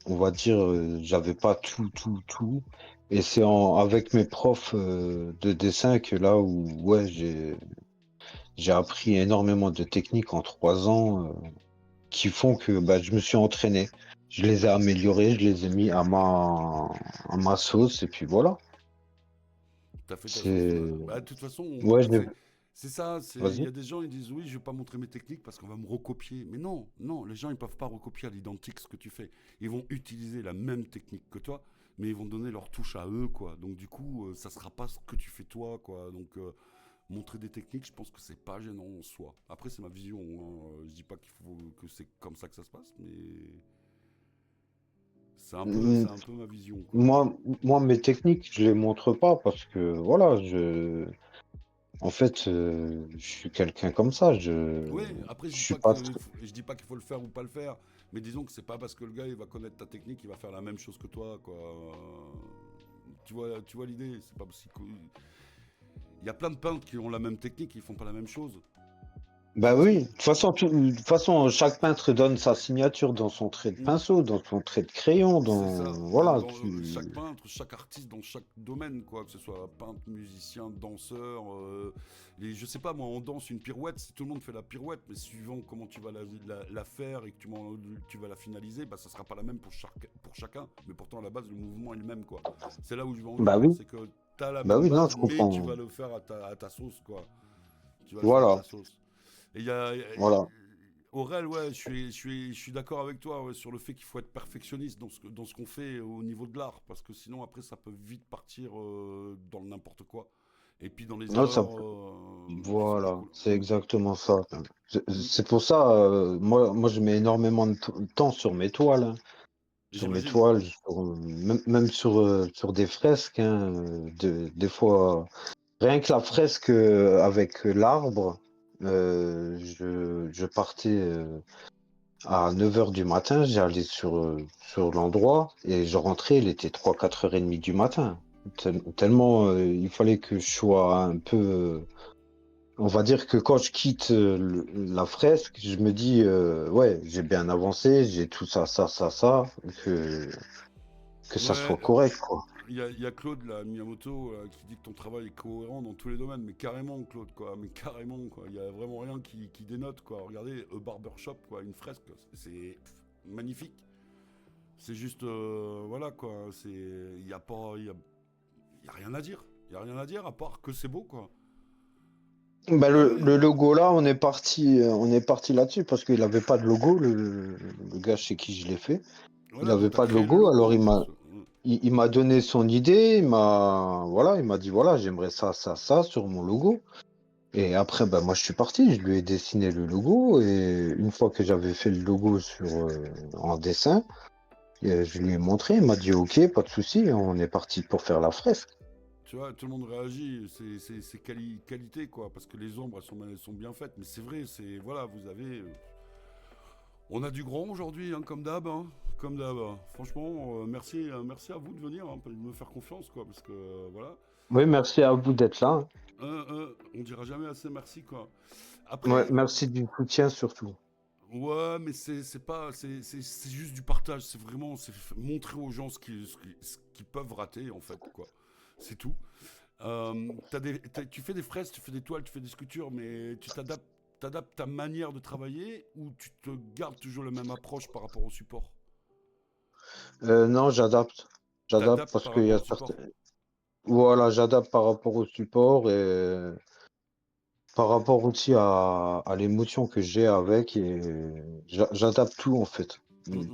on va dire, j'avais pas tout. Et c'est avec mes profs de dessin que là où, ouais, j'ai appris énormément de techniques en 3 ans qui font que bah, je me suis entraîné. Je les ai améliorés, je les ai mis à ma sauce, et puis voilà. T'as fait ta sauce. C'est, Bah, de toute façon, ouais, c'est ça. Il y vas-y. a des gens, ils disent oui, je vais pas montrer mes techniques parce qu'on va me recopier. Mais non, non, les gens, ils peuvent pas recopier à l'identique ce que tu fais. Ils vont utiliser la même technique que toi, mais ils vont donner leur touche à eux, quoi. Donc, du coup, ça sera pas ce que tu fais toi, quoi. Donc, montrer des techniques, je pense que c'est pas gênant en soi. Après, c'est ma vision, hein. Je dis pas qu'il faut que c'est comme ça que ça se passe, mais c'est un peu ma vision, quoi. Moi, moi, mes techniques, je les montre pas parce que voilà, en fait, je suis quelqu'un comme ça. Oui, après Je suis pas. je dis pas qu'il faut le faire ou pas le faire, mais disons que c'est pas parce que le gars il va connaître ta technique qu'il va faire la même chose que toi, quoi. Tu vois l'idée, c'est pas aussi cool. Il y a plein de peintres qui ont la même technique, ils font pas la même chose. Bah oui. De toute façon, chaque peintre donne sa signature dans son trait de Mm. pinceau, dans son trait de crayon, C'est dans ça. voilà. Chaque peintre, chaque artiste dans chaque domaine, quoi, que ce soit peintre, musicien, danseur. Je sais pas, moi, on danse une pirouette, si tout le monde fait la pirouette, mais suivant comment tu vas la faire et que tu vas la finaliser, bah, ça sera pas la même pour chacun. Mais pourtant, à la base, le mouvement est le même, quoi. C'est là où je veux en Bah venir, oui. c'est que t'as la Bah même oui. Non, base, je mais tu comprends. vas le faire à ta sauce, quoi. Tu vas le faire à Voilà. ta sauce. Et il y a, Voilà. Aurel, ouais, je suis d'accord avec toi ouais, sur le fait qu'il faut être perfectionniste dans ce qu'on fait au niveau de l'art, parce que sinon après ça peut vite partir dans le n'importe quoi. Et puis dans les Non, ça, erreurs qui sont pas voilà, cool. c'est exactement ça. Mm. C'est pour ça, moi, je mets énormément de temps sur mes toiles, hein. Sur mes J'imagine. toiles, même sur des fresques, hein, des fois, rien que la fresque avec l'arbre, je partais à 9 heures du matin, j'allais sur l'endroit et je rentrais, il était 3 4 heures et demie du matin. Tellement il fallait que je sois un peu. On va dire que quand je quitte la fresque, je me dis, ouais, j'ai bien avancé, j'ai tout ça, ça, que ça Ouais, soit correct, quoi. il y a Claude, là, Miyamoto, qui dit que ton travail est cohérent dans tous les domaines, mais carrément, Claude, quoi, mais carrément, quoi. Il y a vraiment rien qui dénote, quoi. Regardez, Barbershop, quoi, une fresque, c'est magnifique. C'est juste, voilà, quoi, c'est, il y a pas, il y a rien à dire. Il y a rien à dire à part que c'est beau, quoi. Bah, Et le logo là, on est parti là-dessus parce qu'il avait pas de logo, le gars chez qui je l'ai fait. Il voilà, avait donc t'as pas de créé le logo, logo alors en plus. il m'a donné son idée, voilà, il m'a dit voilà, j'aimerais ça sur mon logo. Et après, bah, moi, je suis parti, je lui ai dessiné le logo. Et une fois que j'avais fait le logo en dessin, je lui ai montré. Il m'a dit OK, pas de souci, on est parti pour faire la fresque. Tu vois, tout le monde réagit, c'est qualité, quoi, parce que les ombres, elles sont bien faites, mais c'est vrai, c'est, voilà, vous avez, on a du grand aujourd'hui, hein, comme d'hab, hein, comme d'hab. Franchement, merci, merci à vous de venir, hein, de me faire confiance, quoi, parce que, voilà, Oui, merci à vous d'être là. on dira jamais assez merci, quoi. Ouais, Après, merci du soutien surtout. ouais, mais c'est pas, c'est juste du partage, c'est vraiment, c'est montrer aux gens ce qu'ils peuvent rater, en fait, quoi. C'est tout. Tu fais des fresques, tu fais des toiles, tu fais des sculptures, mais t'adaptes ta manière de travailler ou tu te gardes toujours la même approche par rapport au support. Non, j'adapte. J'adapte T'adaptes parce par qu'il y rapport a au support. certains. Voilà, j'adapte par rapport au support et par rapport aussi à l'émotion que j'ai avec et j'adapte tout en fait. Mm,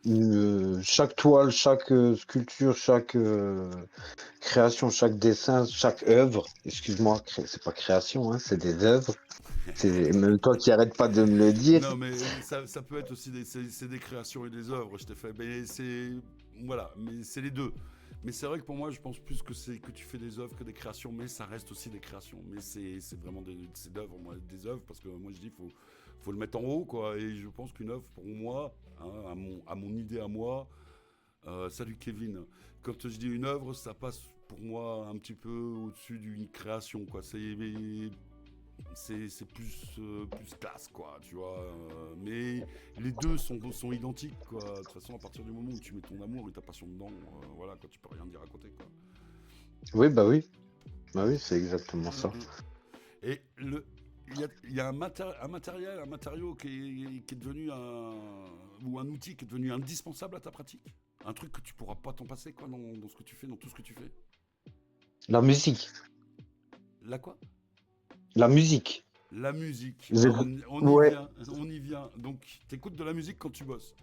mm. Chaque toile, chaque sculpture, chaque création, chaque dessin, chaque œuvre, excuse-moi, c'est pas création, hein, c'est des œuvres. C'est même toi qui arrête pas de me le dire. Non, mais ça peut être aussi c'est des créations et des œuvres, je t'ai fait. Mais c'est. Voilà, mais c'est les deux. Mais c'est vrai que pour moi, je pense plus que c'est que tu fais des œuvres que des créations, mais ça reste aussi des créations. Mais c'est vraiment c'est d'œuvres, moi, des œuvres, parce que moi je dis, faut le mettre en haut, quoi. Et je pense qu'une œuvre, pour moi, hein, à mon idée à moi, salut Kevin, quand je dis une œuvre, ça passe pour moi un petit peu au-dessus d'une création, quoi. C'est plus, plus classe, quoi, tu vois. Mais les deux sont identiques, quoi. De toute façon, à partir du moment où tu mets ton amour et ta passion dedans, voilà, quoi, tu peux rien dire à côté, quoi. Oui, bah oui, bah oui, c'est exactement Mm, ça. mm. Et il y a un matériel, un matériau qui est devenu ou un outil qui est devenu indispensable à ta pratique. Un truc que tu pourras pas t'en passer, quoi, dans ce que tu fais, dans tout ce que tu fais. La musique, La quoi? la musique. La musique. J'ai- On y Ouais. vient, on y vient. Donc, t'écoutes de la musique quand tu bosses.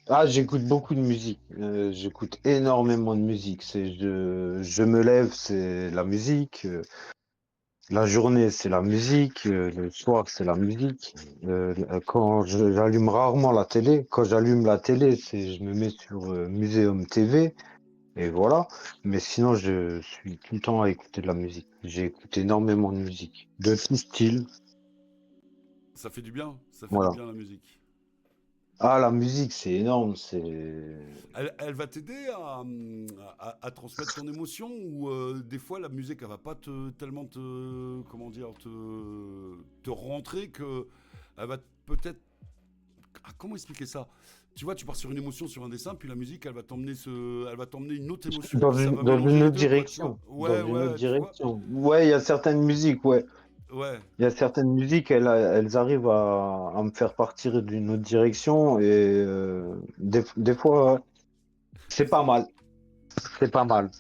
Ah, j'écoute beaucoup de musique. J'écoute énormément de musique. Je me lève, c'est la musique. La journée, c'est la musique. Le soir, c'est la musique. J'allume rarement la télé. Quand j'allume la télé, je me mets sur Muséum TV et voilà. Mais sinon, je suis tout le temps à écouter de la musique. J'écoute énormément de musique, de tout style. Ça fait du Voilà. bien la musique. Ah, la musique, c'est énorme. Elle va t'aider à transmettre ton émotion ou des fois la musique elle va pas tellement te comment dire te rentrer que elle va peut-être comment expliquer ça. Tu vois, tu pars sur une émotion, sur un dessin, puis la musique, elle va t'emmener une autre émotion, puis ça va Dans mélanger une les autre deux, quoi, tu vois. direction. Dans Ouais, une autre ouais, tu vois. direction. Ouais, il y a certaines musiques, ouais. Ouais. Il y a certaines musiques, elles arrivent à me faire partir d'une autre direction et des fois, c'est pas mal. C'est pas mal.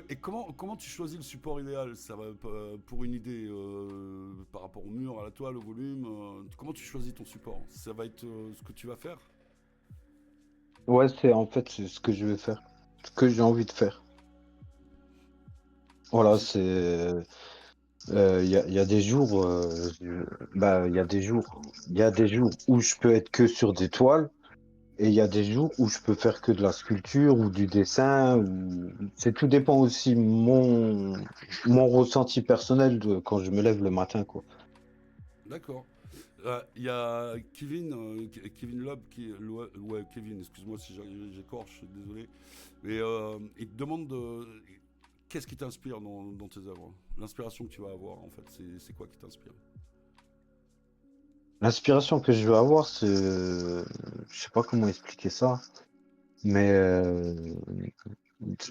Et comment tu choisis le support idéal? Ça va pour une idée par rapport au mur, à la toile, au volume. Comment tu choisis ton support? Ça va être ce que tu vas faire? Ouais, c'est ce que je vais faire, ce que j'ai envie de faire. Voilà, C'est- c'est il y a des jours, bah, il y a des jours où je peux être que sur des toiles et il y a des jours où je peux faire que de la sculpture ou du dessin. C'est tout dépend aussi mon ressenti personnel quand je me lève le matin, quoi. D'accord. Il y a Kevin, Kevin Loeb, ouais, Kevin, excuse-moi si j'écorche, désolé. Mais il te demande qu'est-ce qui t'inspire dans tes œuvres? L'inspiration que tu vas avoir, en fait, c'est quoi qui t'inspire? L'inspiration que je veux avoir, je sais pas comment expliquer ça, mais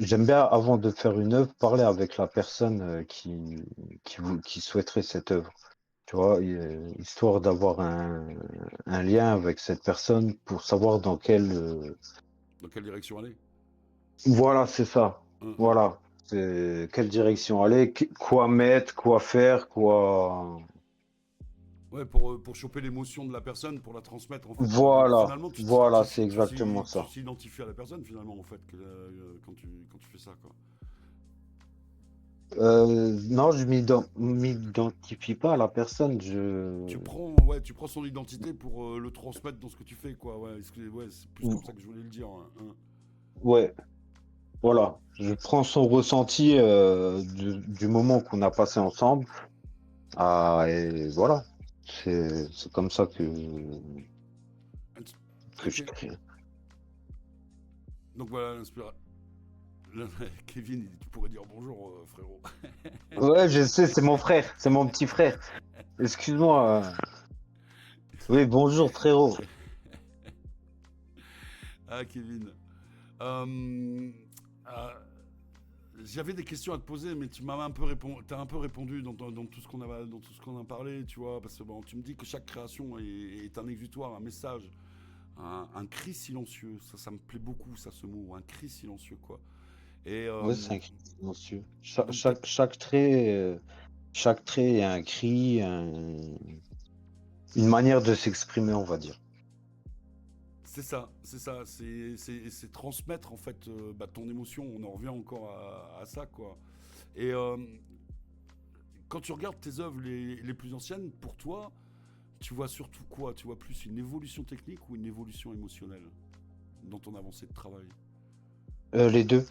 j'aime bien, avant de faire une œuvre, parler avec la personne qui souhaiterait cette œuvre. Tu vois, histoire d'avoir un lien avec cette personne pour savoir dans quelle. Dans quelle direction aller? Voilà, c'est ça. Hum, hum. Voilà. C'est quelle direction aller, quoi mettre, quoi faire, quoi. Ouais, pour choper l'émotion de la personne, pour la transmettre, en fait. Voilà. Finalement, Voilà, c'est exactement tu ça. s'identifies à la personne, finalement, en fait, quand tu fais ça, quoi. Non, je m'identifie pas à la personne. Tu prends son identité pour le transmettre dans ce que tu fais, quoi. Ouais, ouais, c'est plus comme ça que je voulais le dire, hein. Ouais, voilà. Je prends son ressenti du moment qu'on a passé ensemble. Ah, et voilà. C'est comme ça que je Ok. crée. Donc voilà, Kevin, tu pourrais dire bonjour, frérot. Ouais, je sais, c'est mon frère, c'est mon petit frère. Excuse-moi. Oui, bonjour frérot. Ah, Kevin. Euh, euh, J'avais des questions à te poser, mais tu m'as un peu répondu, t'as un peu répondu dans tout ce dans tout ce qu'on a parlé, tu vois, parce que bon, tu me dis que chaque création est un exutoire, un message, un cri silencieux. Ça me plaît beaucoup, ça, ce mot, un cri silencieux, quoi. Et Ouais, c'est un cri silencieux. donc, t'as- Chaque trait est un cri, une manière de s'exprimer, on va dire. c'est ça, c'est transmettre en fait bah, ton émotion. On en revient encore à ça, quoi. Et quand tu regardes tes œuvres les plus anciennes, pour toi, tu vois surtout quoi? Tu vois plus une évolution technique ou une évolution émotionnelle dans ton avancée de travail? Les deux.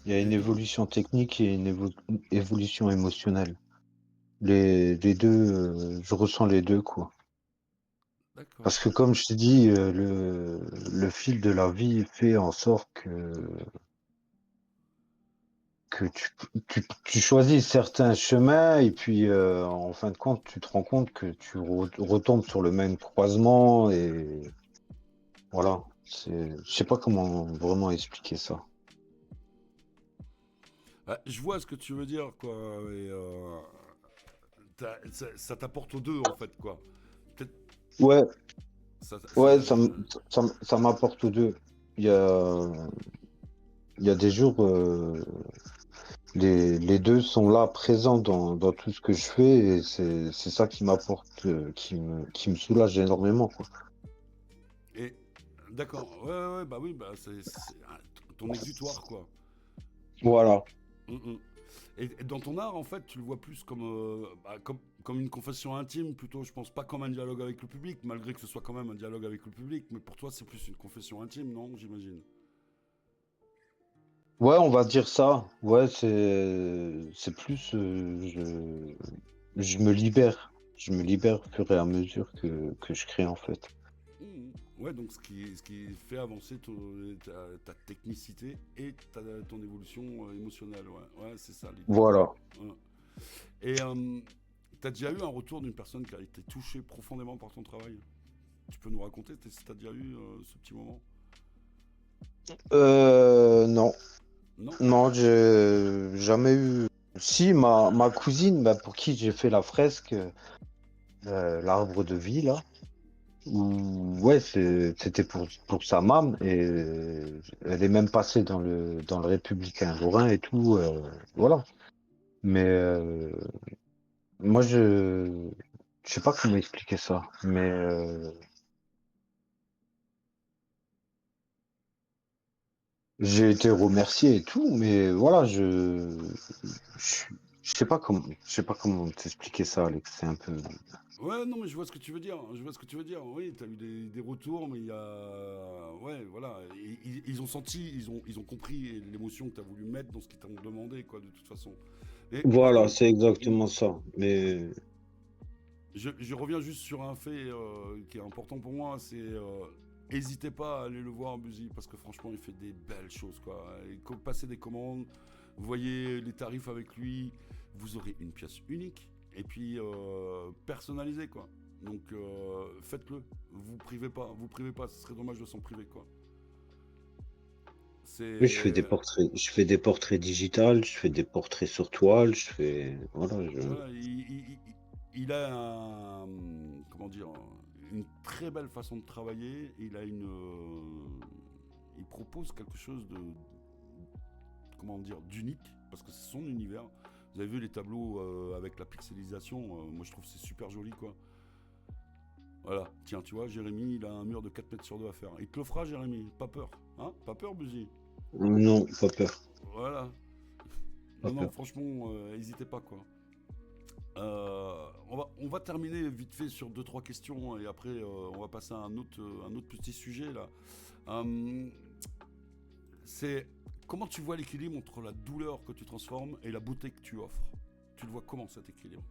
Il y a Les une deux? évolution technique et une évolution émotionnelle. Les deux, je ressens les deux, quoi. D'accord. Parce que comme je t'ai dit, le fil de la vie fait en sorte que tu choisis certains chemins et puis en fin de compte, tu te rends compte que tu retombes sur le même croisement et voilà. Je sais pas comment vraiment expliquer ça. Ah, je vois ce que tu veux dire, quoi. Et, ça t'apporte aux deux, en fait, quoi. Peut-être Ouais, ça. ouais, ça m'apporte aux deux. Il y a, il y a des jours, les deux sont là, présents dans tout ce que je fais et c'est ça qui m'apporte, qui me soulage énormément, quoi. Et d'accord. Ouais, ouais, ouais, bah oui, bah ton exutoire, quoi. Voilà. Mm, mm. Et dans ton art, en fait, tu le vois plus comme une confession intime, plutôt, je pense, pas comme un dialogue avec le public, malgré que ce soit quand même un dialogue avec le public, mais pour toi, c'est plus une confession intime, non, j'imagine? Ouais, on va dire ça. Ouais, c'est plus je me libère. Je me libère au fur et à mesure que je crée en fait. Mhm. Ouais, donc ce qui fait avancer ta technicité et ton évolution émotionnelle, ouais. Ouais, c'est ça l'idée, quoi. Voilà. Ouais. Et t'as déjà eu un retour d'une personne qui a été touchée profondément par ton travail? Tu peux nous raconter si t'as déjà eu ce petit moment? Non. Non? Non, j'ai jamais eu. Si, ma cousine, bah, pour qui j'ai fait la fresque, l'arbre de vie là. Ouais, c'était pour sa maman et elle est même passée dans le Républicain Lorrain et tout. Voilà. Mais moi, je sais pas comment expliquer ça. Mais j'ai été remercié et tout. Mais voilà, je, je sais pas comment t'expliquer ça, Alex. C'est un peu. Ouais, non, mais je vois ce que tu veux dire. Je vois ce que tu veux dire. Oui, tu as eu des retours, mais il y a. Ouais, voilà. Ils ont senti, ils ont compris l'émotion que tu as voulu mettre dans ce qu'ils t'ont demandé, quoi, de toute façon. Et par Voilà, contre, c'est hmm, exactement ça. Mais je reviens juste sur un fait qui est important pour moi, c'est hésitez pas à aller le voir, Buzy, parce que franchement, il fait des belles choses, quoi. Et passer des commandes, vous voyez les tarifs avec lui, vous aurez une pièce unique et puis personnalisée, quoi. Donc faites-le, vous privez pas, ce serait dommage de s'en priver, quoi. oui, C'est je fais des portraits digitales, je fais des portraits sur toile, voilà, voilà, il a comment dire, une très belle façon de travailler. Il propose quelque chose de, comment dire, d'unique parce que c'est son univers. Vous avez vu les tableaux avec la pixelisation, moi je trouve que c'est super joli, quoi. Voilà, tiens, tu vois, Jérémy, il a un mur de 4 mètres sur 2 à faire. Il te le fera, Jérémy, pas peur. Hein, pas peur, Buzy. non, pas peur, Voilà. pas Non, non, peur. franchement, n'hésitez pas, quoi. On va terminer vite fait sur deux trois questions et après on va passer à un autre petit sujet là. Euh, c'est comment tu vois l'équilibre entre la douleur que tu transformes et la beauté que tu offres. Tu le vois comment cet équilibre?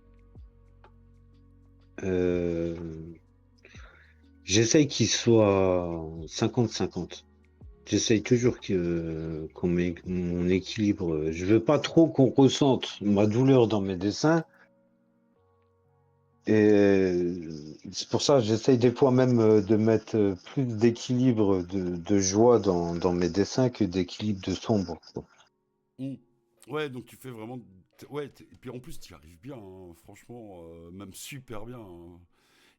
Euh, J'essaye qu'il soit 50-50. J'essaye toujours mon équilibre. Je veux pas trop qu'on ressente ma douleur dans mes dessins. Et c'est pour ça que j'essaye des fois même de mettre plus d'équilibre, de joie dans mes dessins que d'équilibre de sombre, quoi. Hmm. Ouais, donc tu fais vraiment. Ouais, et puis en plus tu y arrives bien, hein, franchement, même super bien, hein.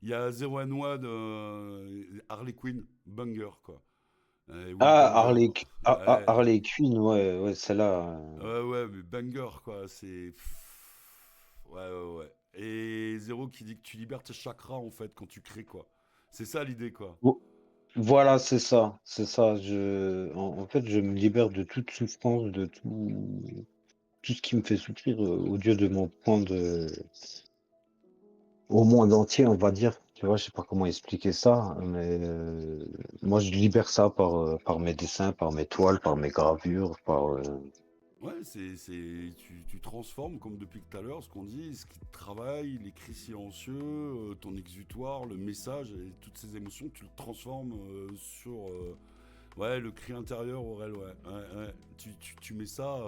Il y a Zero and One, Harley Quinn, banger quoi. Oui, Ah, banger. Ouais, Harley Quinn, ouais, ouais, celle-là. ouais, ouais, mais banger, quoi. C'est. Ouais, ouais, ouais. Et Zéro qui dit que tu libères tes chakras, en fait, quand tu crées, quoi. C'est ça l'idée, quoi. Voilà, c'est ça, c'est ça. En fait, je me libère de toute souffrance, tout ce qui me fait souffrir, au lieu de m'en prendre au monde entier, on va dire. Tu vois, je sais pas comment expliquer ça, mais moi, je libère ça par mes dessins, par mes toiles, par mes gravures, Ouais, tu transformes, comme depuis tout à l'heure, ce qu'on dit, ce qui te travaille, les cris silencieux, ton exutoire, le message et toutes ces émotions, tu le transformes sur. Ouais, le cri intérieur, Aurel, ouais. Ouais, ouais. Tu mets ça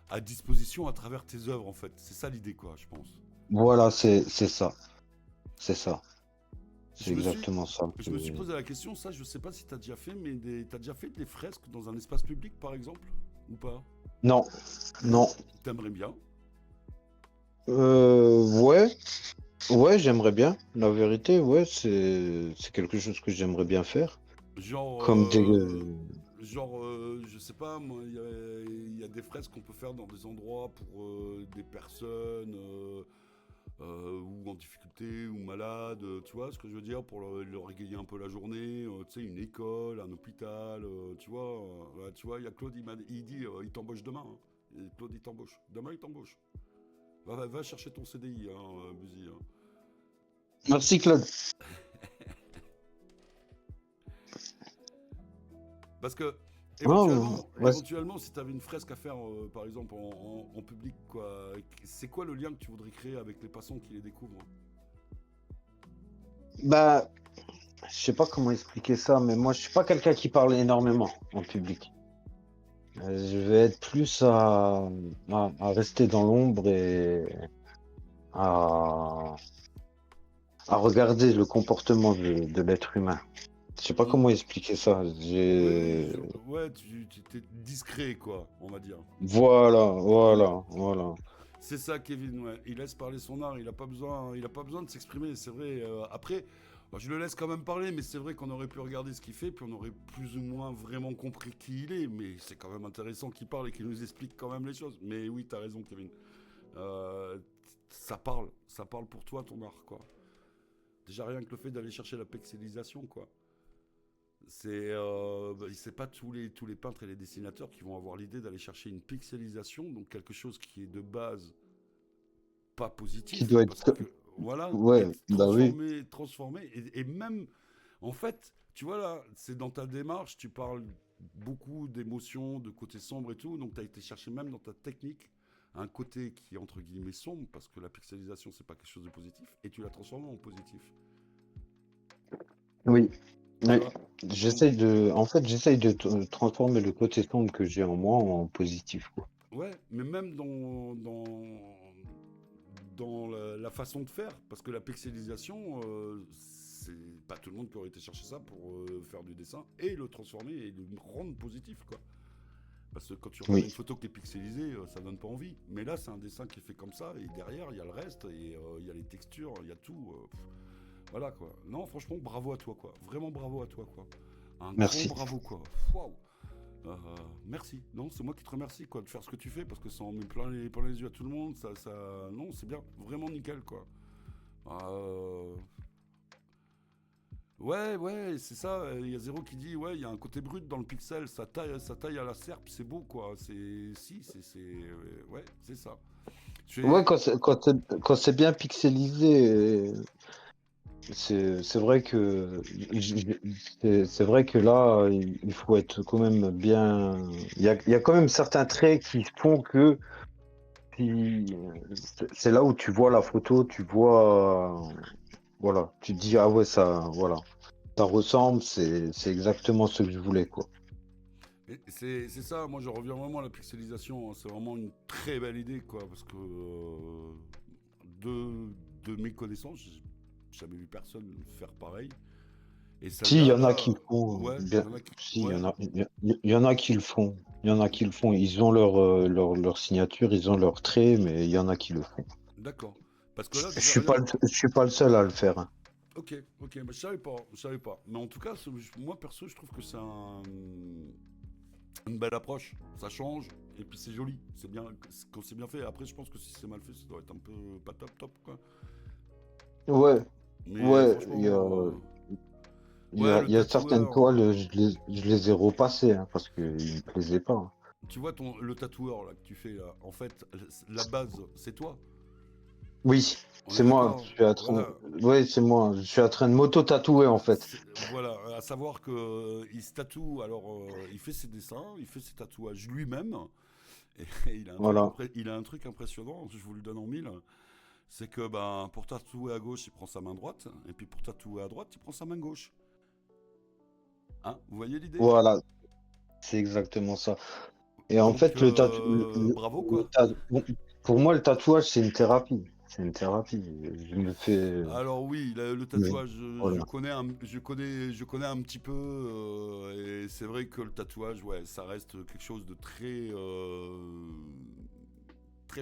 à disposition à travers tes œuvres, en fait. C'est ça l'idée, quoi, je pense. Voilà, c'est ça, c'est ça, c'est Je me suis, exactement ça. je me suis posé la question, ça, je sais pas si tu as déjà fait, mais tu as déjà fait des fresques dans un espace public, par exemple, ou pas? Non, non. T'aimerais bien? Ouais, ouais, j'aimerais bien. La vérité, ouais, c'est quelque chose que j'aimerais bien faire. Genre, Comme des, je sais pas, moi, il y a des fresques qu'on peut faire dans des endroits pour des personnes ou en difficulté ou malades, tu vois ce que je veux dire, pour leur égayer un peu la journée, tu sais, une école, un hôpital, tu vois, ouais, tu vois, il y a Claude, il dit, il t'embauche demain, hein. Et Claude, il t'embauche. Demain, il t'embauche. Va chercher ton CDI, hein, Buzy, hein. Merci Claude. Parce que Oh, ouais. éventuellement, si tu avais une fresque à faire, par exemple, en public, quoi, c'est quoi le lien que tu voudrais créer avec les passants qui les découvrent? Bah, je sais pas comment expliquer ça, mais moi, je suis pas quelqu'un qui parle énormément en public. Je vais être plus à rester dans l'ombre et à, à regarder le comportement de l'être humain. Je sais pas Hmm. comment expliquer ça. Oui, ouais, tu t'es discret, quoi, on va dire. Voilà, Hmm. voilà, voilà. C'est ça, Kevin, ouais. Il laisse parler son art, il a pas besoin de s'exprimer, c'est vrai. Après, Bah, je le laisse quand même parler, mais c'est vrai qu'on aurait pu regarder ce qu'il fait, puis on aurait plus ou moins vraiment compris qui il est. Mais c'est quand même intéressant qu'il parle et qu'il nous explique quand même les choses. Mais oui, t'as raison, Kevin. Euh, ça parle pour toi, ton art, quoi. Déjà rien que le fait d'aller chercher la pixelisation, quoi. C'est pas tous les peintres et les dessinateurs qui vont avoir l'idée d'aller chercher une pixelisation, donc quelque chose qui est de base pas Qui positif, doit être. parce que voilà, et Ouais, bah oui. transformé, et même, en fait, tu vois là, c'est dans ta démarche, tu parles beaucoup d'émotions, de côté sombre et tout, donc tu as été chercher même dans ta technique un côté qui est entre guillemets sombre, parce que la pixelisation c'est pas quelque chose de positif, et tu l'as transformé en positif, Oui. tu Ouais. vois. Donc, J'essaye de transformer le côté sombre que j'ai en moi en positif, quoi. ouais, mais même dans la façon de faire, parce que la pixelisation, c'est pas tout le monde qui aurait été chercher ça pour faire du dessin et le transformer et le rendre positif, quoi. Parce que quand tu regardes Oui. une photo qui est pixelisée, ça donne pas envie. Mais là, c'est un dessin qui est fait comme ça, et derrière, il y a le reste, et il y a les textures, il y a tout. Voilà, quoi. Non, franchement, bravo à toi, quoi. Vraiment bravo à toi, quoi. Un grand Merci. bravo, quoi. Waouh. Euh, merci. Non, c'est moi qui te remercie, quoi, de faire ce que tu fais, parce que ça en met plein les yeux à tout le monde. Non, c'est bien. Vraiment nickel, quoi. Euh, Ouais, ouais, c'est ça. Il y a Zéro qui dit, ouais, il y a un côté brut dans le pixel. Ça taille à la serpe, c'est beau, quoi. Ouais, c'est ça. Ouais, Tu quand c'est bien pixelisé, c'est vrai que c'est vrai que là, il faut être quand même bien. Il y a quand même certains traits qui font que c'est là où tu vois la photo, tu vois, voilà, tu te dis ah ouais ça, voilà, ça ressemble, c'est exactement ce que je voulais quoi. c'est ça. Moi, je reviens vraiment à la pixelisation, hein. C'est vraiment une très belle idée, quoi, parce que de de mes connaissances, j'ai jamais vu personne faire pareil. Et Si, il y celle-là, en a là, qui le font ouais, il bien. y en a qui, Si, ouais, il y en a qui le font. Il y en a qui le font. Ils ont leur signature, ils ont leur trait, mais il y en a qui le font. d'accord. Parce que Je là, je déjà, suis pas là, je suis pas le seul à le faire, hein. ok, ok, mais je savais pas, je savais pas. Mais en tout cas, moi perso, je trouve que une belle approche. Ça change et puis c'est joli. C'est bien quand c'est bien fait. Après, je pense que si c'est mal fait, ça doit être un peu pas top top, quoi. Ouais, Mais ouais, franchement, ouais, le il y a certaines tatoueur. toiles, je les ai repassées, hein, parce qu'ils me plaisaient pas, hein. Tu vois le tatoueur là que tu fais là. En fait, la base, c'est toi. Oui, On est c'est moi. d'accord. Je suis en train, Voilà. oui, c'est moi. Je suis en train de m'auto-tatouer, en fait. Voilà, à savoir que il se tatoue. Alors, il fait ses dessins, il fait ses tatouages lui-même. Et, Voilà. il a un truc impressionnant. Je vous le donne en mille. C'est que ben, pour tatouer à gauche, il prend sa main droite, et puis pour tatouer à droite, il prend sa main gauche. Hein, vous voyez l'idée? Voilà, c'est exactement ça. Et en Donc, fait, bravo, quoi. bon, pour moi, le tatouage, c'est une thérapie. C'est une thérapie. Je me fais. Alors oui, le Mais, tatouage, voilà. je connais un petit peu, et c'est vrai que le tatouage, ouais, ça reste quelque chose de très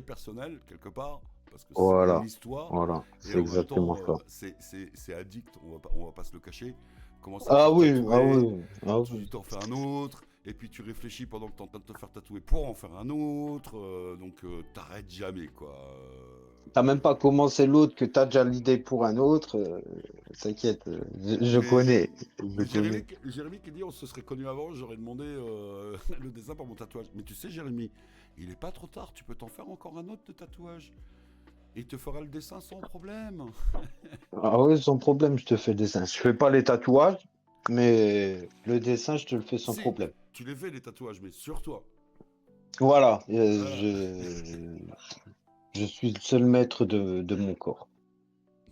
personnel quelque part, parce que c'est une Voilà. histoire, Voilà. et C'est en même exactement temps, ça. c'est addict, on va pas se le cacher. Commence à te Ah faire oui, ah tatouer, oui, ah tu oui. t'en fais un autre, et puis tu réfléchis pendant que tu es en train de te faire tatouer pour en faire un autre, donc t'arrêtes jamais, quoi. T'as même pas commencé l'autre que t'as déjà l'idée pour un autre. T'inquiète, je Mais, connais. Je mais connais. Jérémy qui dit on se serait connu avant, j'aurais demandé le dessin pour mon tatouage. Mais tu sais, Jérémy, il est pas trop tard, tu peux t'en faire encore un autre de tatouage. Et il te fera le dessin sans problème. Ah oui, sans problème, je te fais le dessin. Je fais pas les tatouages, mais le dessin, je te le fais sans Si, problème. tu les fais les tatouages, mais sur toi. Voilà, Voilà. je suis le seul maître de mon corps.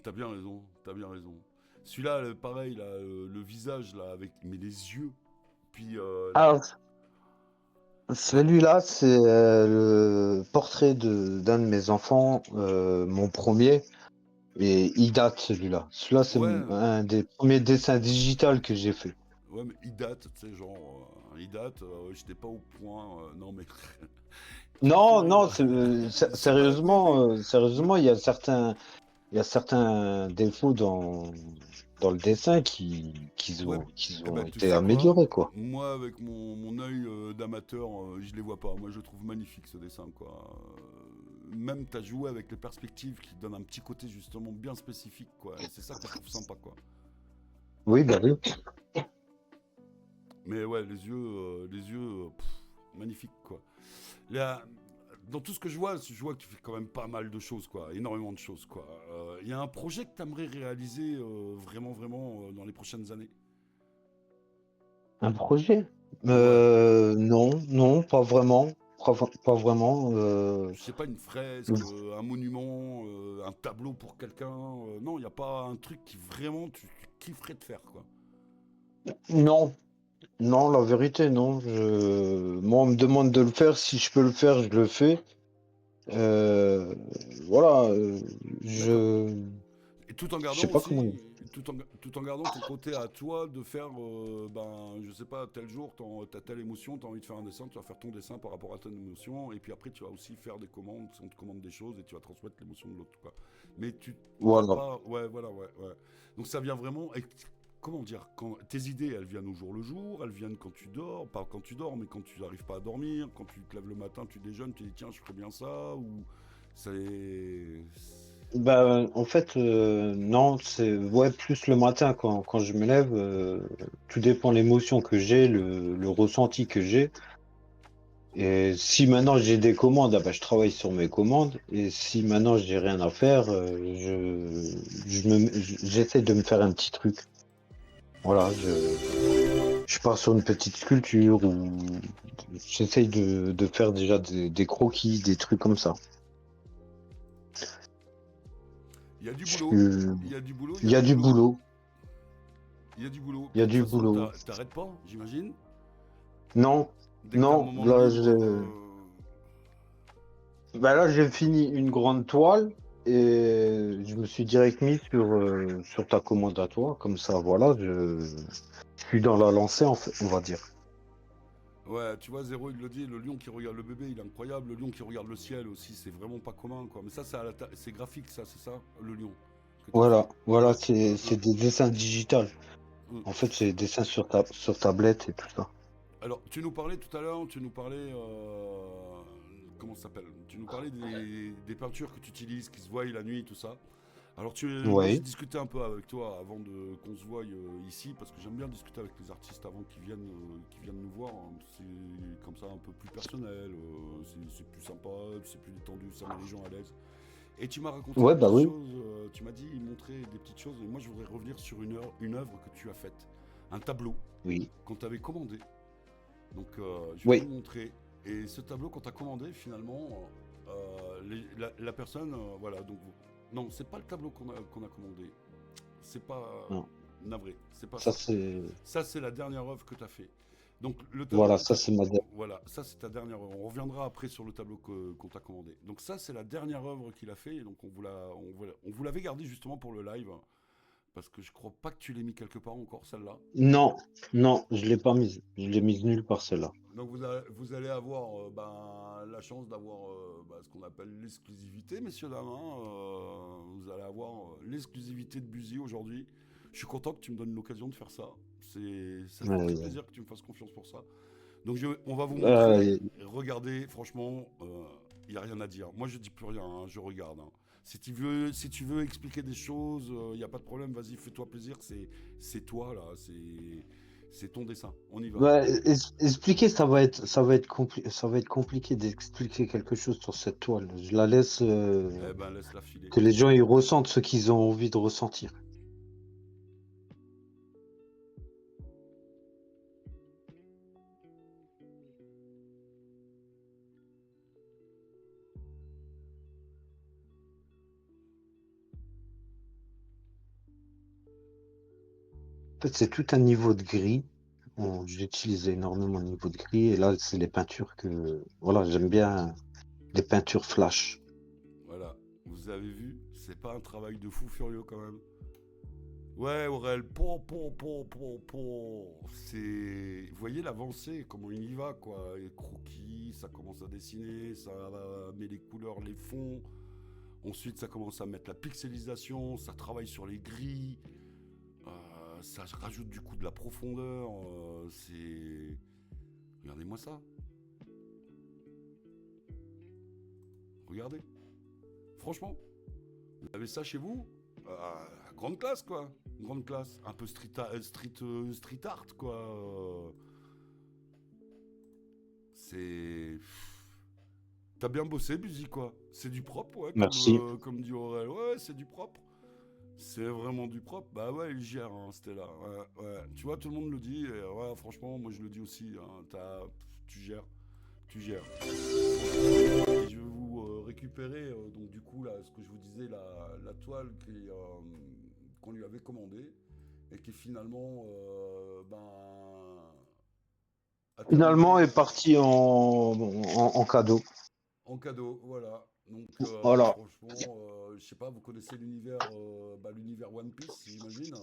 T'as bien raison, t'as bien raison. Celui-là, pareil, là, le visage, là, avec mais les yeux. Puis Alors, ouais, celui-là, c'est le portrait d'un de mes enfants, mon premier, et il date celui-là. Celui-là, c'est ouais, un des premiers dessins digitales que j'ai fait. ouais, mais il date, tu sais, genre, il date, j'étais pas au point, non mais tu me fais Non, non, rire. C'est pas, oui, sérieusement, oui, sérieusement, il y a certains. il y a certains défauts dans le dessin Ouais, qui eh ont ben, tu été sais quoi? améliorés, quoi. Moi, avec mon œil d'amateur, je les vois pas. Moi, je trouve magnifique ce dessin, quoi. Même t'as joué avec les perspectives qui donnent un petit côté justement bien spécifique, quoi. Et c'est ça que je trouve sympa, quoi. Oui, bah oui. Mais ouais, magnifique, quoi. Là, dans tout ce que je vois que tu fais quand même pas mal de choses, quoi. Énormément de choses, quoi. Il y a un projet que tu aimerais réaliser vraiment dans les prochaines années? Un projet? Ouais. Non, non, pas vraiment. Pas vraiment. Je sais pas, une fresque, un monument, un tableau pour quelqu'un. Non, il n'y a pas un truc qui vraiment tu kifferais de faire, quoi. Non, non, la vérité, non. Moi, on me demande de le faire. Si je peux le faire, je le fais. Euh, voilà. D'accord. Je, Et tout en je gardant sais pas comment aussi, dire. tout en gardant ton côté à toi de faire, ben, je sais pas, tel jour, t'as telle émotion, t'as envie de faire un dessin, tu vas faire ton dessin par rapport à ton émotion, et puis après, tu vas aussi faire des commandes, on te commande des choses, et tu vas transmettre l'émotion de l'autre, quoi. Mais tu t'as Voilà. pas, ouais, voilà, ouais, ouais. Donc ça vient vraiment, comment dire, quand tes idées, elles viennent au jour le jour, elles viennent quand tu dors, pas quand tu dors, mais quand tu n'arrives pas à dormir, quand tu te lèves le matin, tu déjeunes, tu dis tiens, je ferais bien ça, ou c'est... Bah, en fait, non, c'est ouais, plus le matin quand je me lève, tout dépend de l'émotion que j'ai, le ressenti que j'ai. Et si maintenant j'ai des commandes, ah bah, je travaille sur mes commandes. Et si maintenant j'ai rien à faire, j'essaie de me faire un petit truc. Voilà, je pars sur une petite sculpture ou j'essaye de faire déjà des croquis, des trucs comme ça. Il y a du Je boulot, suis- il y a du boulot, il y Il a y a du du boulot. boulot, Il y a du boulot. il y Puis a de toute du façon, boulot. t'arrêtes pas, j'imagine. Non, Dès que t'as un non, moment de libre. bah là, j'ai fini une grande toile et je me suis direct mis sur ta commande à toi. Comme ça, voilà, je suis dans la lancée, en fait, on va dire. Ouais, tu vois, Zéro, il le dit, le lion qui regarde le bébé, il est incroyable. Le lion qui regarde le ciel aussi, c'est vraiment pas commun, quoi. Mais ça, c'est graphique, ça, c'est ça, le lion que t'as fait. Voilà, voilà, Ouais. c'est des dessins digitales. Euh. En fait, c'est des dessins sur tablette et tout ça. Alors, tu nous parlais tout à l'heure, tu nous parlais. Comment ça s'appelle? Tu nous parlais des peintures que tu utilises, qui se voient la nuit, tout ça. Alors moi j'ai Oui, discuté un peu avec toi avant qu'on se voie ici parce que j'aime bien discuter avec les artistes avant qu'ils viennent nous voir, hein. C'est comme ça un peu plus personnel, c'est plus sympa, c'est plus détendu, ça met les gens à l'aise. Et tu m'as raconté ouais, des bah petites oui, choses, tu m'as dit montrer des petites choses et moi je voudrais revenir sur une œuvre que tu as faite, un tableau oui, qu'on t'avait commandé. Donc je vais te le oui. montrer. Et ce tableau qu'on t'a commandé finalement, la personne, voilà, donc non, c'est pas le tableau qu'on a commandé. C'est pas Non, navré, c'est pas ça ça. c'est, Ça c'est la dernière œuvre que tu as fait. Donc le tableau voilà, qu'on ça t'a, c'est ma. voilà, ça c'est ta dernière œuvre. On reviendra après sur le tableau qu'on t'a commandé. Donc ça c'est la dernière œuvre qu'il a fait. Et donc on vous l'avait gardé justement pour le live parce que je crois pas que tu l'aies mis quelque part encore celle-là. Non, non, je l'ai pas mise. Je l'ai mise nulle part celle-là. Donc vous allez avoir ben, la chance d'avoir ben, ce qu'on appelle l'exclusivité, messieurs, dames, hein. Vous allez avoir l'exclusivité de Buzy aujourd'hui. Je suis content que tu me donnes l'occasion de faire ça. Ça fait très Euh, plaisir que tu me fasses confiance pour ça. Donc on va vous montrer. euh, Regardez, franchement, il n'y a rien à dire. Moi, je dis plus rien, hein, je regarde, hein. Si tu veux expliquer des choses, il n'y a pas de problème, vas-y, fais-toi plaisir. C'est toi, là. C'est ton dessin. On y va. Ouais, expliquer, ça va être compliqué d'expliquer quelque chose sur cette toile. Je la laisse, Eh ben, laisse-la filer. que les gens ils ressentent ce qu'ils ont envie de ressentir. En fait, c'est tout un niveau de gris. J'utilise énormément de niveau de gris et là, c'est les peintures que, voilà, j'aime bien les peintures flash. Voilà, vous avez vu, c'est pas un travail de fou furieux quand même. Ouais, Aurel, c'est. Vous voyez l'avancée, comment il y va, quoi. Les croquis, ça commence à dessiner, ça met les couleurs, les fonds. Ensuite, ça commence à mettre la pixelisation, ça travaille sur les grilles, ça rajoute du coup de la profondeur. C'est. Regardez-moi ça. Regardez. Franchement, vous avez ça chez vous, grande classe quoi. Grande classe. Un peu street art quoi. C'est. T'as bien bossé, Buzy, quoi. C'est du propre, ouais, Merci. comme dit Aurel. Ouais, c'est du propre. C'est vraiment du propre. Bah ouais, il gère, hein, Stella. Ouais, ouais. Tu vois, tout le monde le dit. Et ouais, franchement, moi je le dis aussi. Hein, tu gères. Tu gères. Et je vais vous récupérer, donc du coup, là, ce que je vous disais, la toile qu'on lui avait commandée. Et qui finalement, a Finalement, terminé est parti en cadeau. en cadeau, voilà. Donc Voilà. franchement, je sais pas, vous connaissez l'univers One Piece, j'imagine.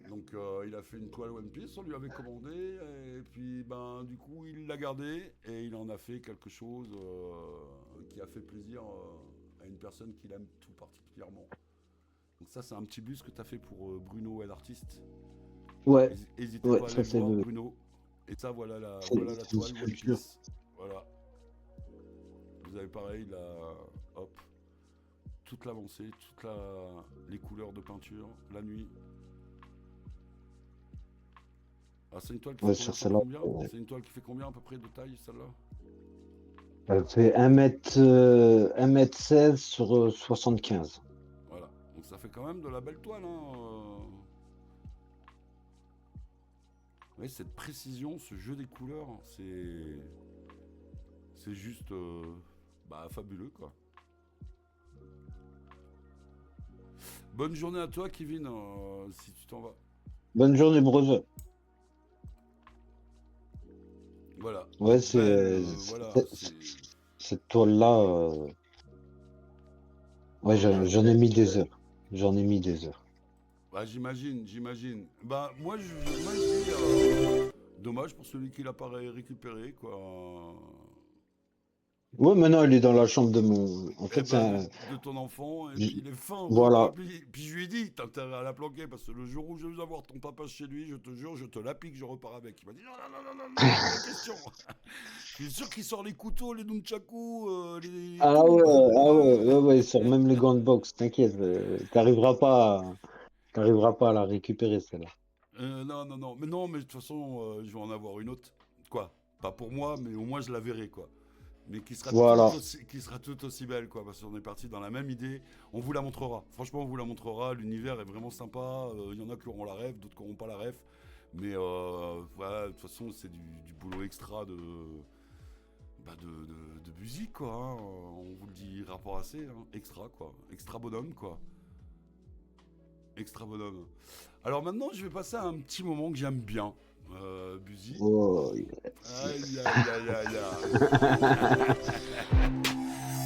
Donc il a fait une toile One Piece, on lui avait commandé, et puis ben du coup il l'a gardé et il en a fait quelque chose qui a fait plaisir à une personne qu'il aime tout particulièrement. Donc ça c'est un petit bus que tu as fait pour Bruno et l'artiste. Ouais, N'hésitez ouais, pas à aller ça le c'est voir, le, Bruno. Et ça c'est voilà la c'est une toile One sculpture. Piece. Voilà. Vous avez pareil là, hop, toute l'avancée, les couleurs de peinture, la nuit. Ah, c'est une toile qui fait Ouais, sur celle-là, combien? C'est une toile qui fait combien à peu près de taille, celle-là? elle fait 1 m 16 sur 75. Voilà. Donc ça fait quand même de la belle toile, hein. Ouais, cette précision, ce jeu des couleurs, c'est juste fabuleux, quoi. Bonne journée à toi, Kevin, si tu t'en vas. Bonne journée, brother. Voilà. Ouais, Belle, voilà, cette toile-là, ouais, j'en ai mis des heures. J'en ai mis des heures. bah, j'imagine. Bah, moi, je dis, dommage pour celui qui l'a pas récupéré, quoi. Ouais, maintenant, elle est dans la chambre de mon. En Eh fait, ben, de ton enfant, et puis j- il est fin, quoi. Voilà. Puis je lui ai dit, t'as intérêt à la planquer, parce que le jour où je vais avoir ton papa chez lui, je te jure, je te l'applique, je repars avec. Il m'a dit, non, non, non, non, non, non, pas question. Je suis sûr qu'il sort les couteaux, les nunchakus, Ah tout, ouais, quoi. ah ouais, Ouais. ouais, ouais, sur même les gants de boxe, t'inquiète, t'arriveras pas à la récupérer, celle-là. Non, non, non. Mais non, mais de toute façon, je vais en avoir une autre. Quoi? Pas pour moi, mais au moins je la verrai, quoi. Mais Voilà. qui sera tout aussi belle, quoi. Parce qu'on est parti dans la même idée. On vous la montrera. Franchement, on vous la montrera. L'univers est vraiment sympa. Il y en a qui auront la rêve, d'autres qui n'auront pas la rêve. Mais voilà, de toute façon, c'est du boulot extra de musique, quoi. Hein. On vous le dit rapport assez. Hein. Extra, quoi. Extra bonhomme, quoi. Extra bonhomme. Alors maintenant, je vais passer à un petit moment que j'aime bien, Buzy. Oh, Aïe, aïe, aïe, aïe, aïe.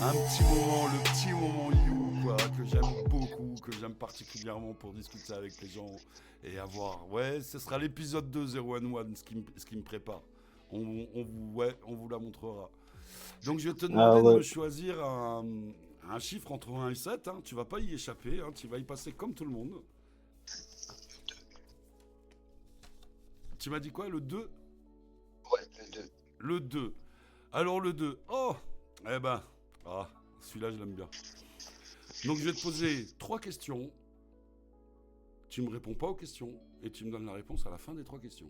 Un petit moment, le petit moment you, quoi, que j'aime beaucoup, que j'aime particulièrement pour discuter avec les gens et avoir. Ouais, ce sera l'épisode 2 011, ce qui me prépare. On vous la montrera. Donc je vais te ah demander de ouais. me choisir un chiffre entre 1 et 7. Hein. Tu vas pas y échapper, hein. Tu vas y passer comme tout le monde. Tu m'as dit quoi, le 2? Ouais, les deux. Le 2. Alors le 2. Oh. Eh ben. Ah, celui-là, je l'aime bien. Donc je vais te poser 3 questions. Tu me réponds pas aux questions. Et tu me donnes la réponse à la fin des 3 questions.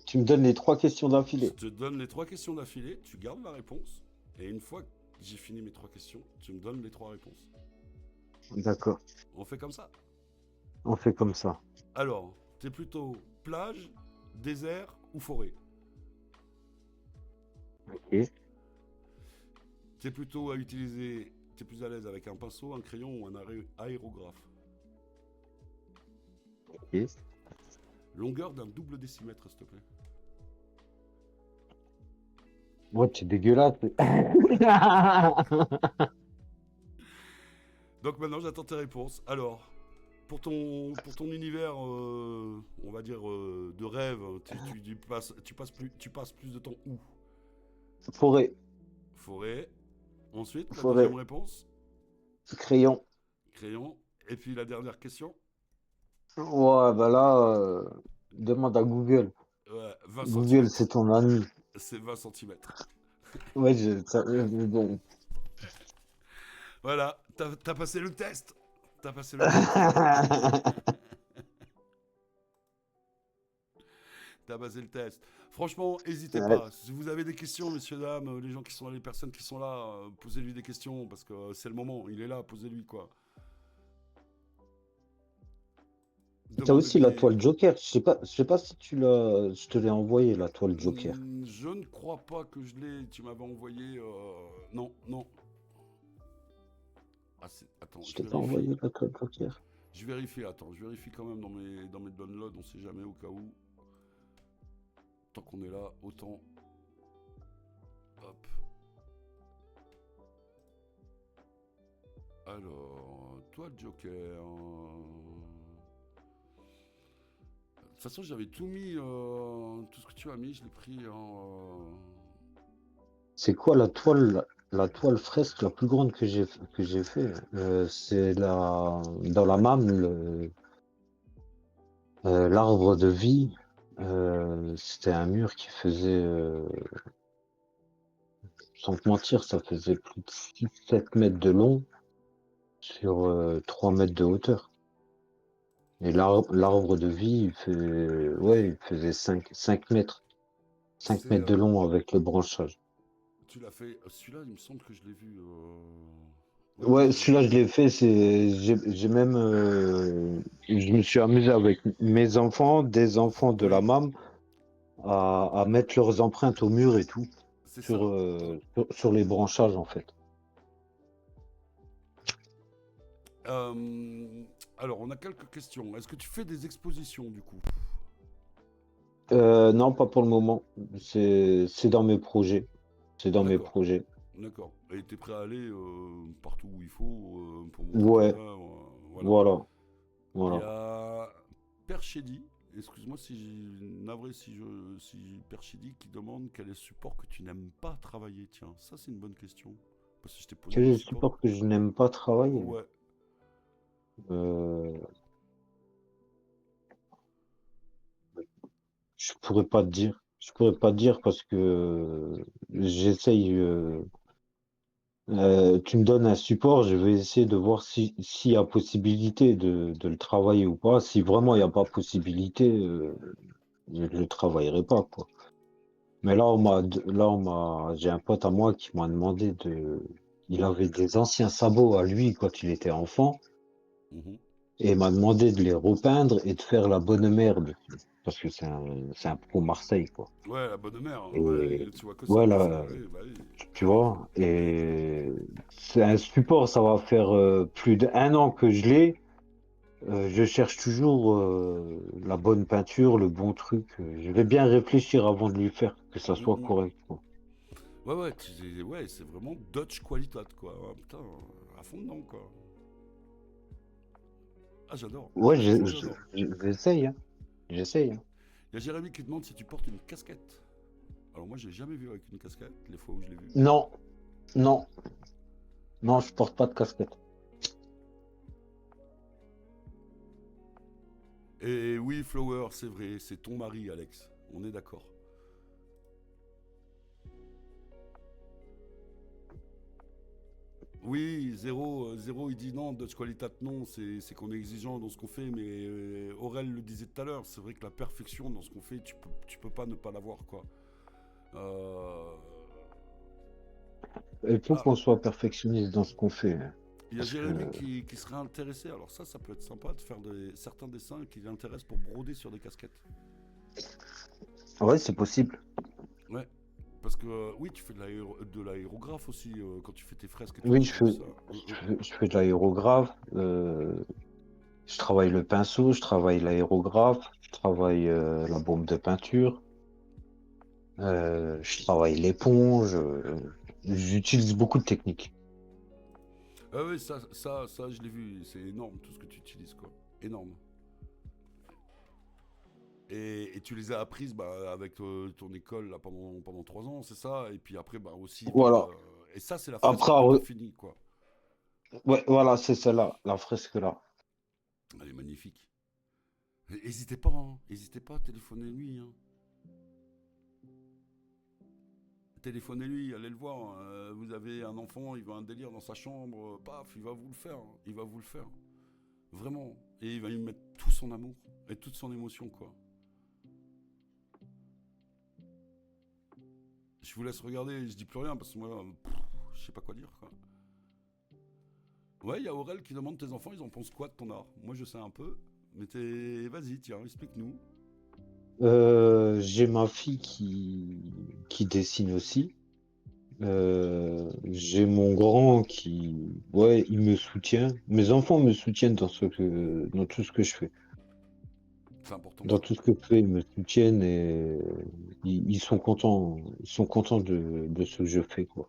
Tu me donnes les 3 questions Je d'affilée. te donne les 3 questions d'affilée. Tu gardes la réponse. Et une fois que j'ai fini mes 3 questions, tu me donnes les 3 réponses. D'accord. On fait comme ça. On fait comme ça. Alors, t'es plutôt plage, désert ou forêt? Ok. T'es plutôt à utiliser... T'es plus à l'aise avec un pinceau, un crayon ou un aérographe? Ok. Longueur d'un double décimètre, s'il te plaît. Ouais, c'est dégueulasse. Donc maintenant, j'attends tes réponses. Alors, pour ton univers, on va dire, de rêve, tu passes plus de temps où? Forêt, Forêt. Ensuite, la deuxième forêt, réponse, crayon. crayon. Et puis la dernière question, Ouais, bah là, demande à Google. ouais, 20 Google, c'est centimètres. ton ami. C'est 20 centimètres. Ouais, bon. Voilà, t'as passé le test. T'as passé le test. T'as passé le test. Franchement, n'hésitez Ouais, pas. Si vous avez des questions, messieurs, dames, les gens qui sont là, les personnes qui sont là, posez-lui des questions parce que c'est le moment. Il est là, posez-lui quoi. t'as aussi la Demandez-lui. toile Joker. Je sais pas si tu l'as. Je te l'ai envoyé, la toile Joker. Je ne crois pas que je l'ai. Tu m'avais envoyé. Non, non. Ah, attends, Je je t'ai pas vérifie. envoyé la toile Joker. Je vérifie, attends, je vérifie quand même dans mes downloads, on sait jamais au cas où. Tant qu'on est là, autant. Hop. Alors, toi, Joker. De toute façon, j'avais tout mis. Tout ce que tu as mis, je l'ai pris en. C'est quoi la toile fresque la plus grande que j'ai fait? C'est dans la MAM, l'arbre de vie. C'était un mur qui faisait, sans te mentir, ça faisait plus de 6-7 mètres de long sur 3 mètres de hauteur. Et l'arbre de vie, ouais, il faisait 5 mètres. cinq C'est. mètres de long avec le branchage. Tu l'as fait. Celui-là, il me semble que je l'ai vu. Ouais, ouais, Ouais, je l'ai celui-là, vu. je l'ai fait. J'ai même, je me suis amusé avec mes enfants, des enfants de la Oui, MAM, à mettre leurs empreintes au mur et tout, c'est sur, ça. sur les branchages, en fait. Euh, alors, on a quelques questions. Est-ce que tu fais des expositions du coup? Non, pas pour le moment. C'est dans mes projets. C'est dans mes D'accord, projets. d'accord. Et t'es prêt à aller partout où il faut pour montrer tes Ouais, œuvres, voilà. voilà, Il y voilà. a Perchedi, excuse-moi si navré si Perchedi qui demande quel est le support que tu n'aimes pas travailler. Tiens, ça c'est une bonne question. Parce que je t'ai posé Quel est des le supports. support que je n'aime pas travailler? Ouais. Euh, je pourrais pas te dire. Je pourrais pas te dire parce que j'essaye. Tu me donnes un support, je vais essayer de voir s'il y a possibilité de le travailler ou pas. Si vraiment il n'y a pas possibilité, je ne le travaillerai pas, quoi. Mais j'ai un pote à moi qui m'a demandé il avait des anciens sabots à lui quand il était enfant Mhm. et il m'a demandé de les repeindre et de faire la bonne merde parce que c'est un pro Marseille, quoi. Ouais, la bonne mère, hein. Bah Et oui, tu vois que ça, c'est voilà, oui, bah oui. tu vois, et c'est un support, ça va faire plus d'1 an que je l'ai. Je cherche toujours la bonne peinture, le bon truc. Je vais bien réfléchir avant de lui faire, que ça Mm, soit mm. correct, quoi. Ouais, ouais, ouais, c'est vraiment Dutch qualitat, quoi. Ah, putain, à fond dedans, quoi. Ah, j'adore. Ouais, Franchement, j'adore. j'essaye, hein. J'essaye, hein. Il y a Jérémy qui demande si tu portes une casquette. Alors moi, j'ai jamais vu avec une casquette, les fois où je l'ai vu. Non, non, non, je porte pas de casquette. Et oui, Flower, c'est vrai, c'est ton mari, Alex. On est d'accord. Oui, zéro, il dit non, Dutch Qualitat, non, c'est qu'on est exigeant dans ce qu'on fait, mais Aurel le disait tout à l'heure, c'est vrai que la perfection dans ce qu'on fait, tu peux pas ne pas l'avoir, quoi. Euh, Il faut Ah, qu'on soit perfectionniste dans ce qu'on fait, hein, il y a parce que, Jérémy qui serait intéressé, alors ça peut être sympa de faire certains dessins qui l'intéressent pour broder sur des casquettes. ouais, c'est possible. Ouais, parce que oui, tu fais de l'aérographe aussi quand tu fais tes fresques et tout, Oui, j'ai vu ça. je fais de l'aérographe, je travaille le pinceau, je travaille l'aérographe, je travaille la bombe de peinture, je travaille l'éponge, j'utilise beaucoup de techniques. Ah oui, ça, je l'ai vu, c'est énorme tout ce que tu utilises, quoi. Énorme. Et tu les as apprises avec ton école là, pendant 3 ans, c'est ça? Et puis après, aussi, Voilà. et ça, c'est la fresque Après, que tu as finie, quoi. ouais, voilà, c'est celle-là, la fresque là. Elle est magnifique. N'hésitez pas, hein. N'hésitez pas à téléphoner lui. Hein. Téléphonez-lui, allez le voir. Vous avez un enfant, il veut un délire dans sa chambre, paf, il va vous le faire. Il va vous le faire. Vraiment. Et il va y mettre tout son amour et toute son émotion, quoi. Je vous laisse regarder, je dis plus rien parce que moi, je sais pas quoi dire, quoi. Ouais, il y a Aurel qui demande tes enfants, ils en pensent quoi de ton art? Moi, je sais un peu, mais vas-y, tiens, explique-nous. J'ai ma fille qui dessine aussi. J'ai mon grand ouais, il me soutient. Mes enfants me soutiennent dans tout ce que je fais. C'est important Dans ça. tout ce que je fais, ils me soutiennent et ils sont contents de ce que je fais, quoi.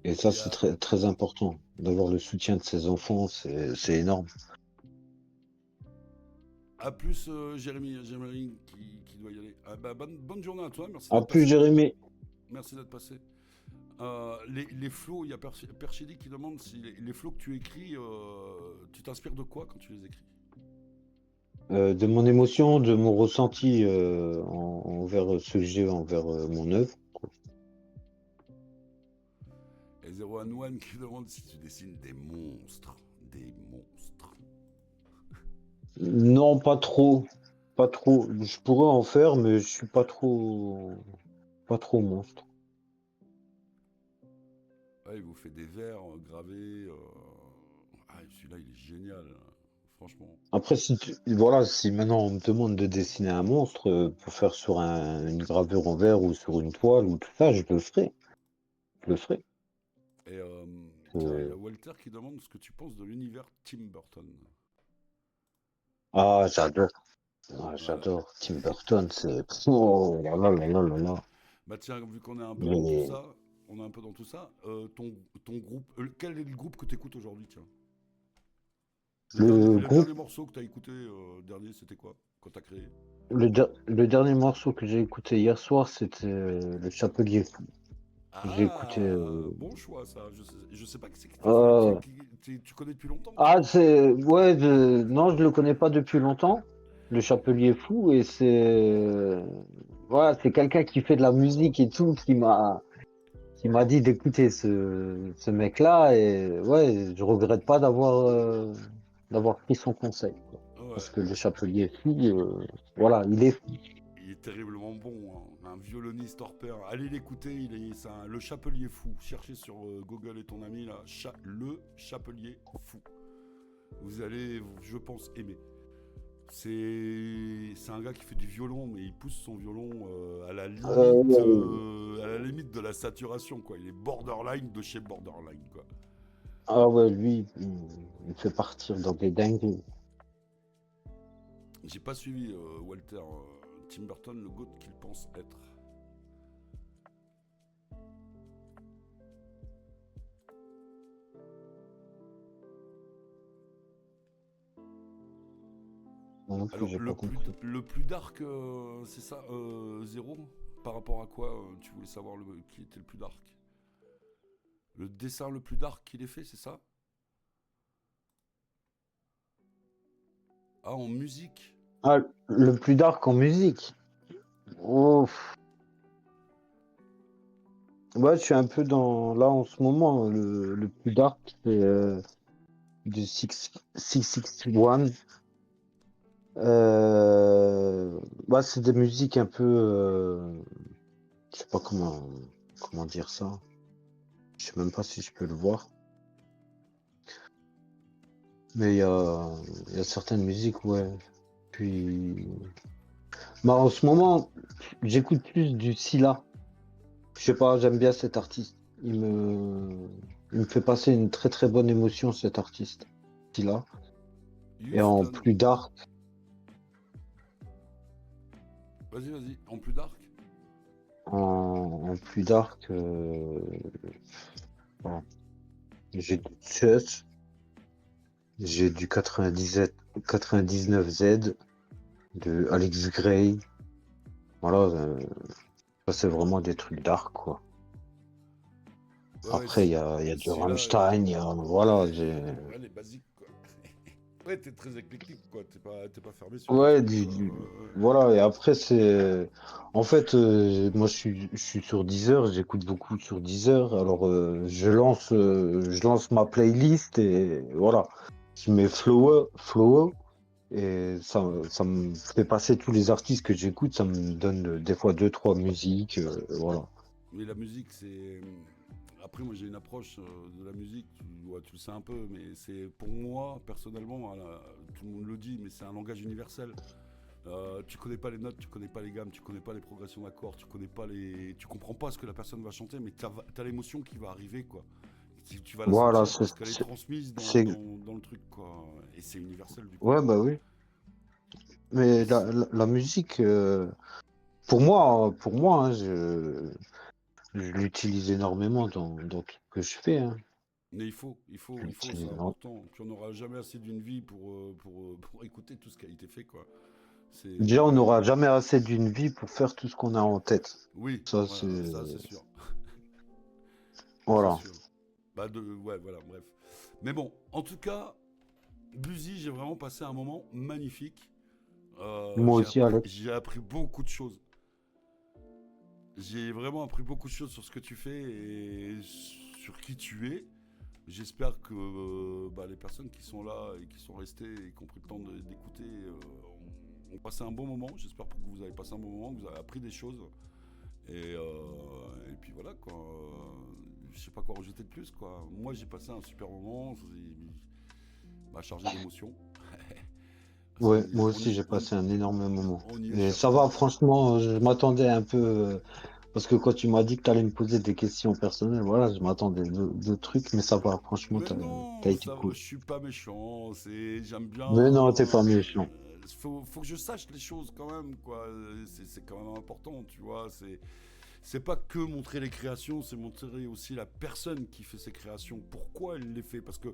Et ça, Il y c'est a très, très important. D'avoir le soutien de ses enfants, c'est énorme. à plus, Jérémy qui doit y aller. Bonne journée à toi, merci À d'être plus, passé. Jérémy. Merci d'être passé. Les flots, il y a Perchidi qui demande si les flots que tu écris, tu t'inspires de quoi quand tu les écris? De mon émotion, de mon ressenti envers ce que j'ai envers mon œuvre. Et Zero One qui demande si tu dessines des monstres. Des monstres. Non, pas trop. Pas trop. Je pourrais en faire, mais je suis pas trop monstre. Ouais, il vous fait des vers gravés. Celui-là, il est génial. Franchement. Après, voilà, si maintenant on me demande de dessiner un monstre pour faire sur une gravure en verre ou sur une toile ou tout ça, je le ferai. Je le ferai. Et tiens, il y Euh, a Walter qui demande ce que tu penses de l'univers Tim Burton. Ah, j'adore. Ah, Voilà. j'adore. Tim Burton, c'est. Oh là là là là là là. Bah tiens, vu qu'on est un peu dans tout Mais ça, ton groupe, quel est le groupe que tu écoutes aujourd'hui, tiens? le Le dernier groupe, morceau que tu as écouté, dernier, c'était quoi? Quand tu as créé? le dernier morceau que j'ai écouté hier soir, c'était Le Chapelier Fou. J'ai écouté. Bon choix ça. Je sais pas qui c'est qui t'a fait. Euh, Tu connais depuis longtemps, toi? Ah, c'est. Ouais, non, je le connais pas depuis longtemps, Le Chapelier Fou, et c'est. Voilà, c'est quelqu'un qui fait de la musique et tout, qui m'a dit d'écouter ce mec-là, et ouais, je regrette pas d'avoir pris son conseil, quoi. Parce Ouais. que Le Chapelier Fou, voilà, il est. Il est terriblement bon, hein. Un violoniste hors pair. Allez l'écouter, le Chapelier Fou. Cherchez sur Google et ton ami là, le Chapelier Fou. Vous allez, je pense, aimer. C'est un gars qui fait du violon, mais il pousse son violon Euh, à la limite de la saturation, quoi. Il est borderline de chez borderline, quoi. ah ouais, lui, il me fait partir dans des dingueries. J'ai pas suivi Walter Tim Burton, le goat qu'il pense être. Moi non plus, Alors, j'ai pas compris. le plus dark, c'est ça, Zéro. Par rapport à quoi tu voulais savoir qui était le plus dark? Le dessin le plus dark qu'il ait fait, c'est ça? Ah, en musique. Ah, le plus dark en musique. Oh, ouais, je suis un peu dans. Là, en ce moment, le plus dark, c'est du 661. Ouais, c'est des musiques un peu. Je sais pas comment dire ça. Je sais même pas si je peux le voir. Mais il y a certaines musiques, ouais. Puis. Bah, en ce moment, j'écoute plus du Scylla. Je sais pas, j'aime bien cet artiste. Il me fait passer une très très bonne émotion, cet artiste. Scylla. Et en Houston. plus dark, Vas-y, vas-y. En plus dark. en plus dark, bon, j'ai du Chess, j'ai du 97 99Z de Alex Gray. Voilà, ça c'est vraiment des trucs dark, quoi. Ouais, ouais, Après, il y a du celui-là, Rammstein, voilà, ouais, les basiques, quoi. Ouais, t'es très éclectique, quoi. T'es pas fermé sur un ouais, truc, quoi. voilà, et après, en fait, moi, je suis sur Deezer, j'écoute beaucoup sur Deezer, alors je lance ma playlist, et voilà. Je mets Flower, et ça me fait passer tous les artistes que j'écoute, ça me donne des fois deux, trois musiques, voilà. Mais la musique, c'est. Après, moi, j'ai une approche de la musique, ouais, tu le sais un peu, mais c'est pour moi, personnellement, voilà, tout le monde le dit, mais c'est un langage universel. Tu connais pas les notes, tu connais pas les gammes, tu connais pas les progressions d'accords, tu comprends pas ce que la personne va chanter, mais t'as l'émotion qui va arriver, quoi. Tu vas la Voilà, sentir parce qu'elle est transmise c'est, dans le truc, quoi. Et c'est universel, du coup. ouais, bah oui. Et Mais la musique, pour moi, hein, je l'utilise énormément dans tout ce que je fais, hein. Mais il faut, c'est J'utilise important. Puis on n'aura jamais assez d'une vie pour écouter tout ce qui a été fait, quoi. Déjà, on C'est. n'aura jamais assez d'une vie pour faire tout ce qu'on a en tête. Oui, Ça, voilà, c'est... ça c'est sûr. C'est Voilà. sûr. Ouais, voilà, bref. Mais bon, en tout cas, Buzy, j'ai vraiment passé un moment magnifique. Moi aussi, Alex. J'ai appris beaucoup de choses. J'ai vraiment appris beaucoup de choses sur ce que tu fais et sur qui tu es. J'espère que les personnes qui sont là et qui sont restées et qui ont pris le temps d'écouter ont passé un bon moment. J'espère que vous avez passé un bon moment, que vous avez appris des choses. Et puis voilà, quoi. Je sais pas quoi rajouter de plus, quoi. Moi, j'ai passé un super moment. M'a chargé d'émotions. Parce Ouais, qu'on y, moi on aussi, y, j'ai on, passé un énorme moment. on y Et échappe ça va, pas. franchement, je m'attendais un peu, parce que quand tu m'as dit que tu allais me poser des questions personnelles, voilà, je m'attendais de trucs, mais ça va, franchement, Mais t'as non, été ça, cool. je suis pas méchant. J'aime bien. Mais non, t'es pas méchant. Faut que je sache les choses quand même, quoi. C'est quand même important, tu vois. C'est pas que montrer les créations, c'est montrer aussi la personne qui fait ces créations, pourquoi elle les fait. Parce que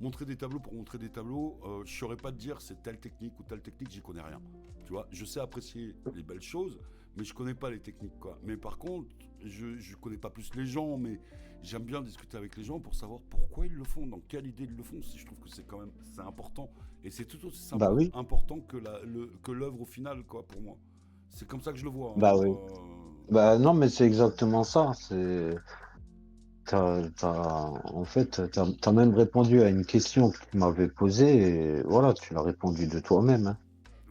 montrer des tableaux pour montrer des tableaux, je saurais pas te dire c'est telle technique ou telle technique, j'y connais rien. Tu vois, je sais apprécier les belles choses, mais je connais pas les techniques, quoi. Mais par contre, je connais pas plus les gens, mais j'aime bien discuter avec les gens pour savoir pourquoi ils le font, dans quelle idée ils le font. Je trouve que c'est quand même c'est important. Et c'est tout aussi Bah oui, important que l'œuvre au final, quoi, pour moi. C'est comme ça que je le vois, bah oui. hein. Bah non, mais c'est exactement ça. En fait, t'as même répondu à une question que tu m'avais posée, et voilà, tu l'as répondu de toi-même, hein.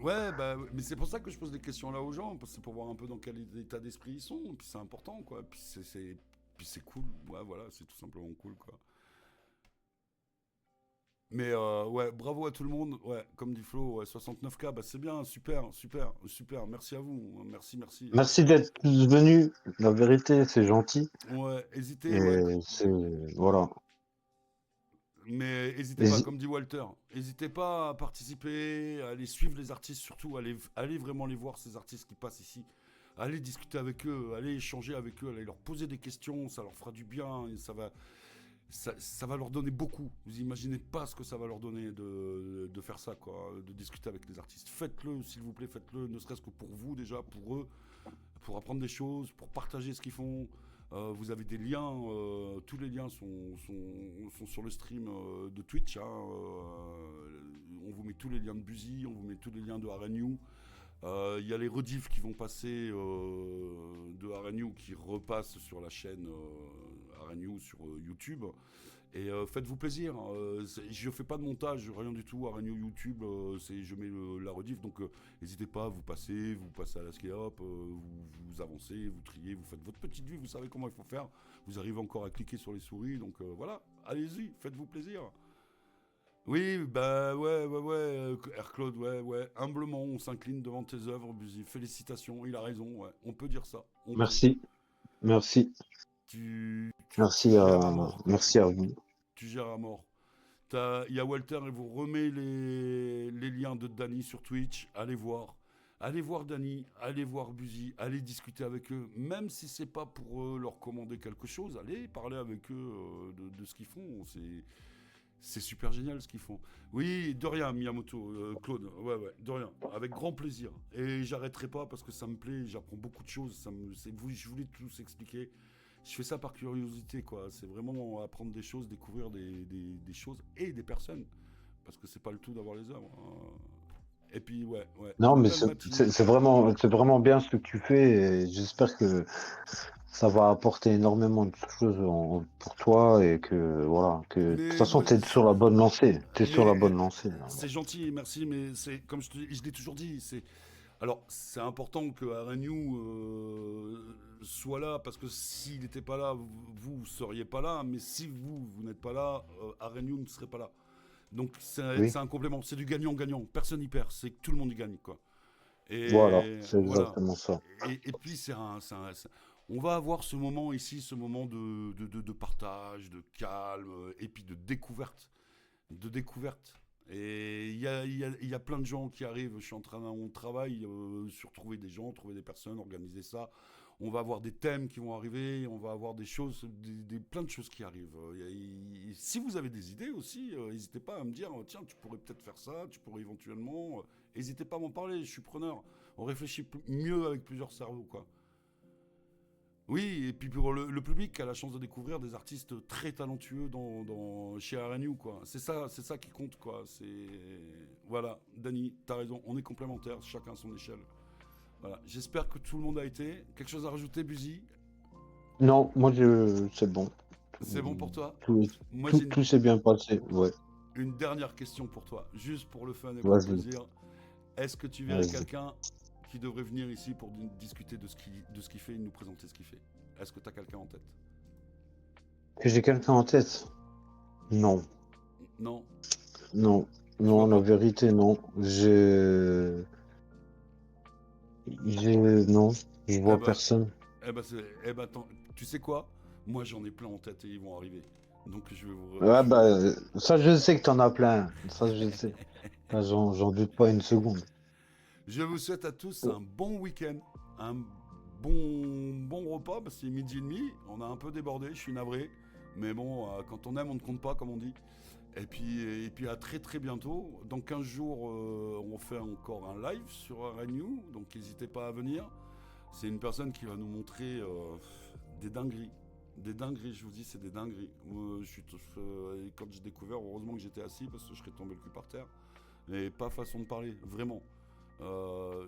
Ouais, mais c'est pour ça que je pose des questions là aux gens, parce que c'est pour voir un peu dans quel état d'esprit ils sont, puis c'est important, quoi. Puis c'est cool, ouais, voilà, c'est tout simplement cool, quoi. Mais ouais, bravo à tout le monde, ouais, comme dit Flo, ouais, 69K, bah c'est bien, super, super, super, merci à vous, merci, merci. Merci d'être tous venus. La vérité, c'est gentil. Ouais, hésitez, ouais, Et c'est, voilà. mais n'hésitez pas, Hési- comme dit Walter, n'hésitez pas à participer, à aller suivre les artistes, surtout, allez vraiment les voir, ces artistes qui passent ici. Allez discuter avec eux, allez échanger avec eux, allez leur poser des questions, ça leur fera du bien, et ça va leur donner beaucoup. Vous imaginez pas ce que ça va leur donner de faire ça, quoi, de discuter avec les artistes. Faites-le, s'il vous plaît, faites-le, ne serait-ce que pour vous déjà, pour eux, pour apprendre des choses, pour partager ce qu'ils font. Vous avez des liens, tous les liens sont sur le stream de Twitch, hein. On vous met tous les liens de Buzy, on vous met tous les liens de RNU. Il y a les rediffs qui vont passer de RNU qui repassent sur la chaîne RNU sur YouTube. Et faites-vous plaisir. Je fais pas de montage, rien du tout. RNU YouTube, je mets la rediff. Donc n'hésitez pas, vous passez à la scale-up, vous avancez, vous triez, vous faites votre petite vie, vous savez comment il faut faire. Vous arrivez encore à cliquer sur les souris. Donc voilà, allez-y, faites-vous plaisir. Oui, bah ouais, Air-Claude, ouais, ouais. Humblement, on s'incline devant tes œuvres, Buzy. Félicitations, il a raison, ouais. On peut dire ça, on peut. Merci, merci, Tu gères à mort, quoi. merci à vous. Tu gères à mort. Il y a Walter, il vous remet les liens de Dany sur Twitch. Allez voir. Allez voir Dany, allez voir Buzy, allez discuter avec eux. Même si c'est pas pour leur commander quelque chose, allez parler avec eux de ce qu'ils font. C'est super génial ce qu'ils font. Oui, de rien, Miyamoto, Claude. Ouais, ouais, de rien. Avec grand plaisir. Et j'arrêterai pas parce que ça me plaît. J'apprends beaucoup de choses. Je voulais tous expliquer. Je fais ça par curiosité, quoi. C'est vraiment apprendre des choses, découvrir des choses et des personnes. Parce que c'est pas le tout d'avoir les œuvres, hein. Et puis, ouais, ouais. Non, Une mais belle matinée. c'est vraiment bien ce que tu fais et j'espère que ça va apporter énormément de choses pour toi et que, voilà, que de toute Mais façon, moi, tu es sur la bonne lancée. Tu es sur la mais bonne lancée, là. c'est gentil, merci, mais c'est comme je l'ai toujours dit, c'est alors c'est important que RNU soit là parce que s'il n'était pas là, vous seriez pas là, mais si vous n'êtes pas là, RNU ne serait pas là. Donc Oui, c'est un complément, c'est du gagnant-gagnant, personne n'y perd, c'est que tout le monde y gagne quoi. voilà, Et c'est voilà. exactement ça. Et puis on va avoir ce moment ici, ce moment de partage, de calme, et puis de découverte. De découverte. Et il y a plein de gens qui arrivent. Je suis en train, on travaille sur trouver des gens, trouver des personnes, organiser ça. On va avoir des thèmes qui vont arriver, on va avoir des choses, plein de choses qui arrivent. Si vous avez des idées aussi, n'hésitez pas à me dire, tiens, tu pourrais peut-être faire ça, tu pourrais éventuellement. N'hésitez pas à m'en parler, je suis preneur. On réfléchit mieux avec plusieurs cerveaux, quoi. Oui, et puis pour le public qui a la chance de découvrir des artistes très talentueux chez RNU, quoi. C'est ça qui compte, quoi. Voilà, Dany, t'as raison, on est complémentaires, chacun à son échelle. Voilà, j'espère que tout le monde a été. Quelque chose à rajouter, Buzy? Non, c'est bon. C'est bon pour toi? Tout, Moi, j'ai tout s'est bien passé. Ouais, une dernière question pour toi, juste pour le fun et pour le vas-y, plaisir. Est-ce que tu verrais vas-y. quelqu'un qui devrait venir ici pour discuter de ce qu'il fait et nous présenter ce qu'il fait? Est-ce que t'as quelqu'un en tête? Que j'ai quelqu'un en tête? Non, Non, non, tu vois non, la pas. vérité, non. Non, je Eh vois ben, personne. attends, tu sais quoi? Moi, j'en ai plein en tête et ils vont arriver. Donc, Ouais, bah, ça, je sais que t'en as plein. Ça, je sais. Ça, j'en doute pas une seconde. je vous souhaite à tous Oh. un bon week-end, un bon repas, parce que c'est midi et demi. On a un peu débordé, je suis navré. Mais bon, quand on aime, on ne compte pas, comme on dit. Et puis à très très bientôt. Dans 15 jours, on fait encore un live sur RNU, donc n'hésitez pas à venir. C'est une personne qui va nous montrer des dingueries. Des dingueries, je vous dis, c'est des dingueries. Quand j'ai découvert, heureusement que j'étais assis parce que je serais tombé le cul par terre. Et pas façon de parler, vraiment. Euh,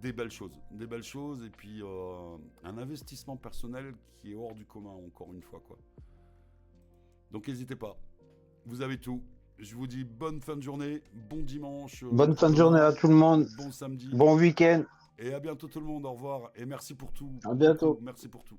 des belles choses, et puis un investissement personnel qui est hors du commun, encore une fois, quoi. Donc n'hésitez pas, vous avez tout. Je vous dis bonne fin de journée, bon dimanche Bonne fin de journée après-demain, à tout le monde. bon samedi, Bon week-end. et à bientôt tout le monde, au revoir, et merci pour tout, À bientôt. merci pour tout.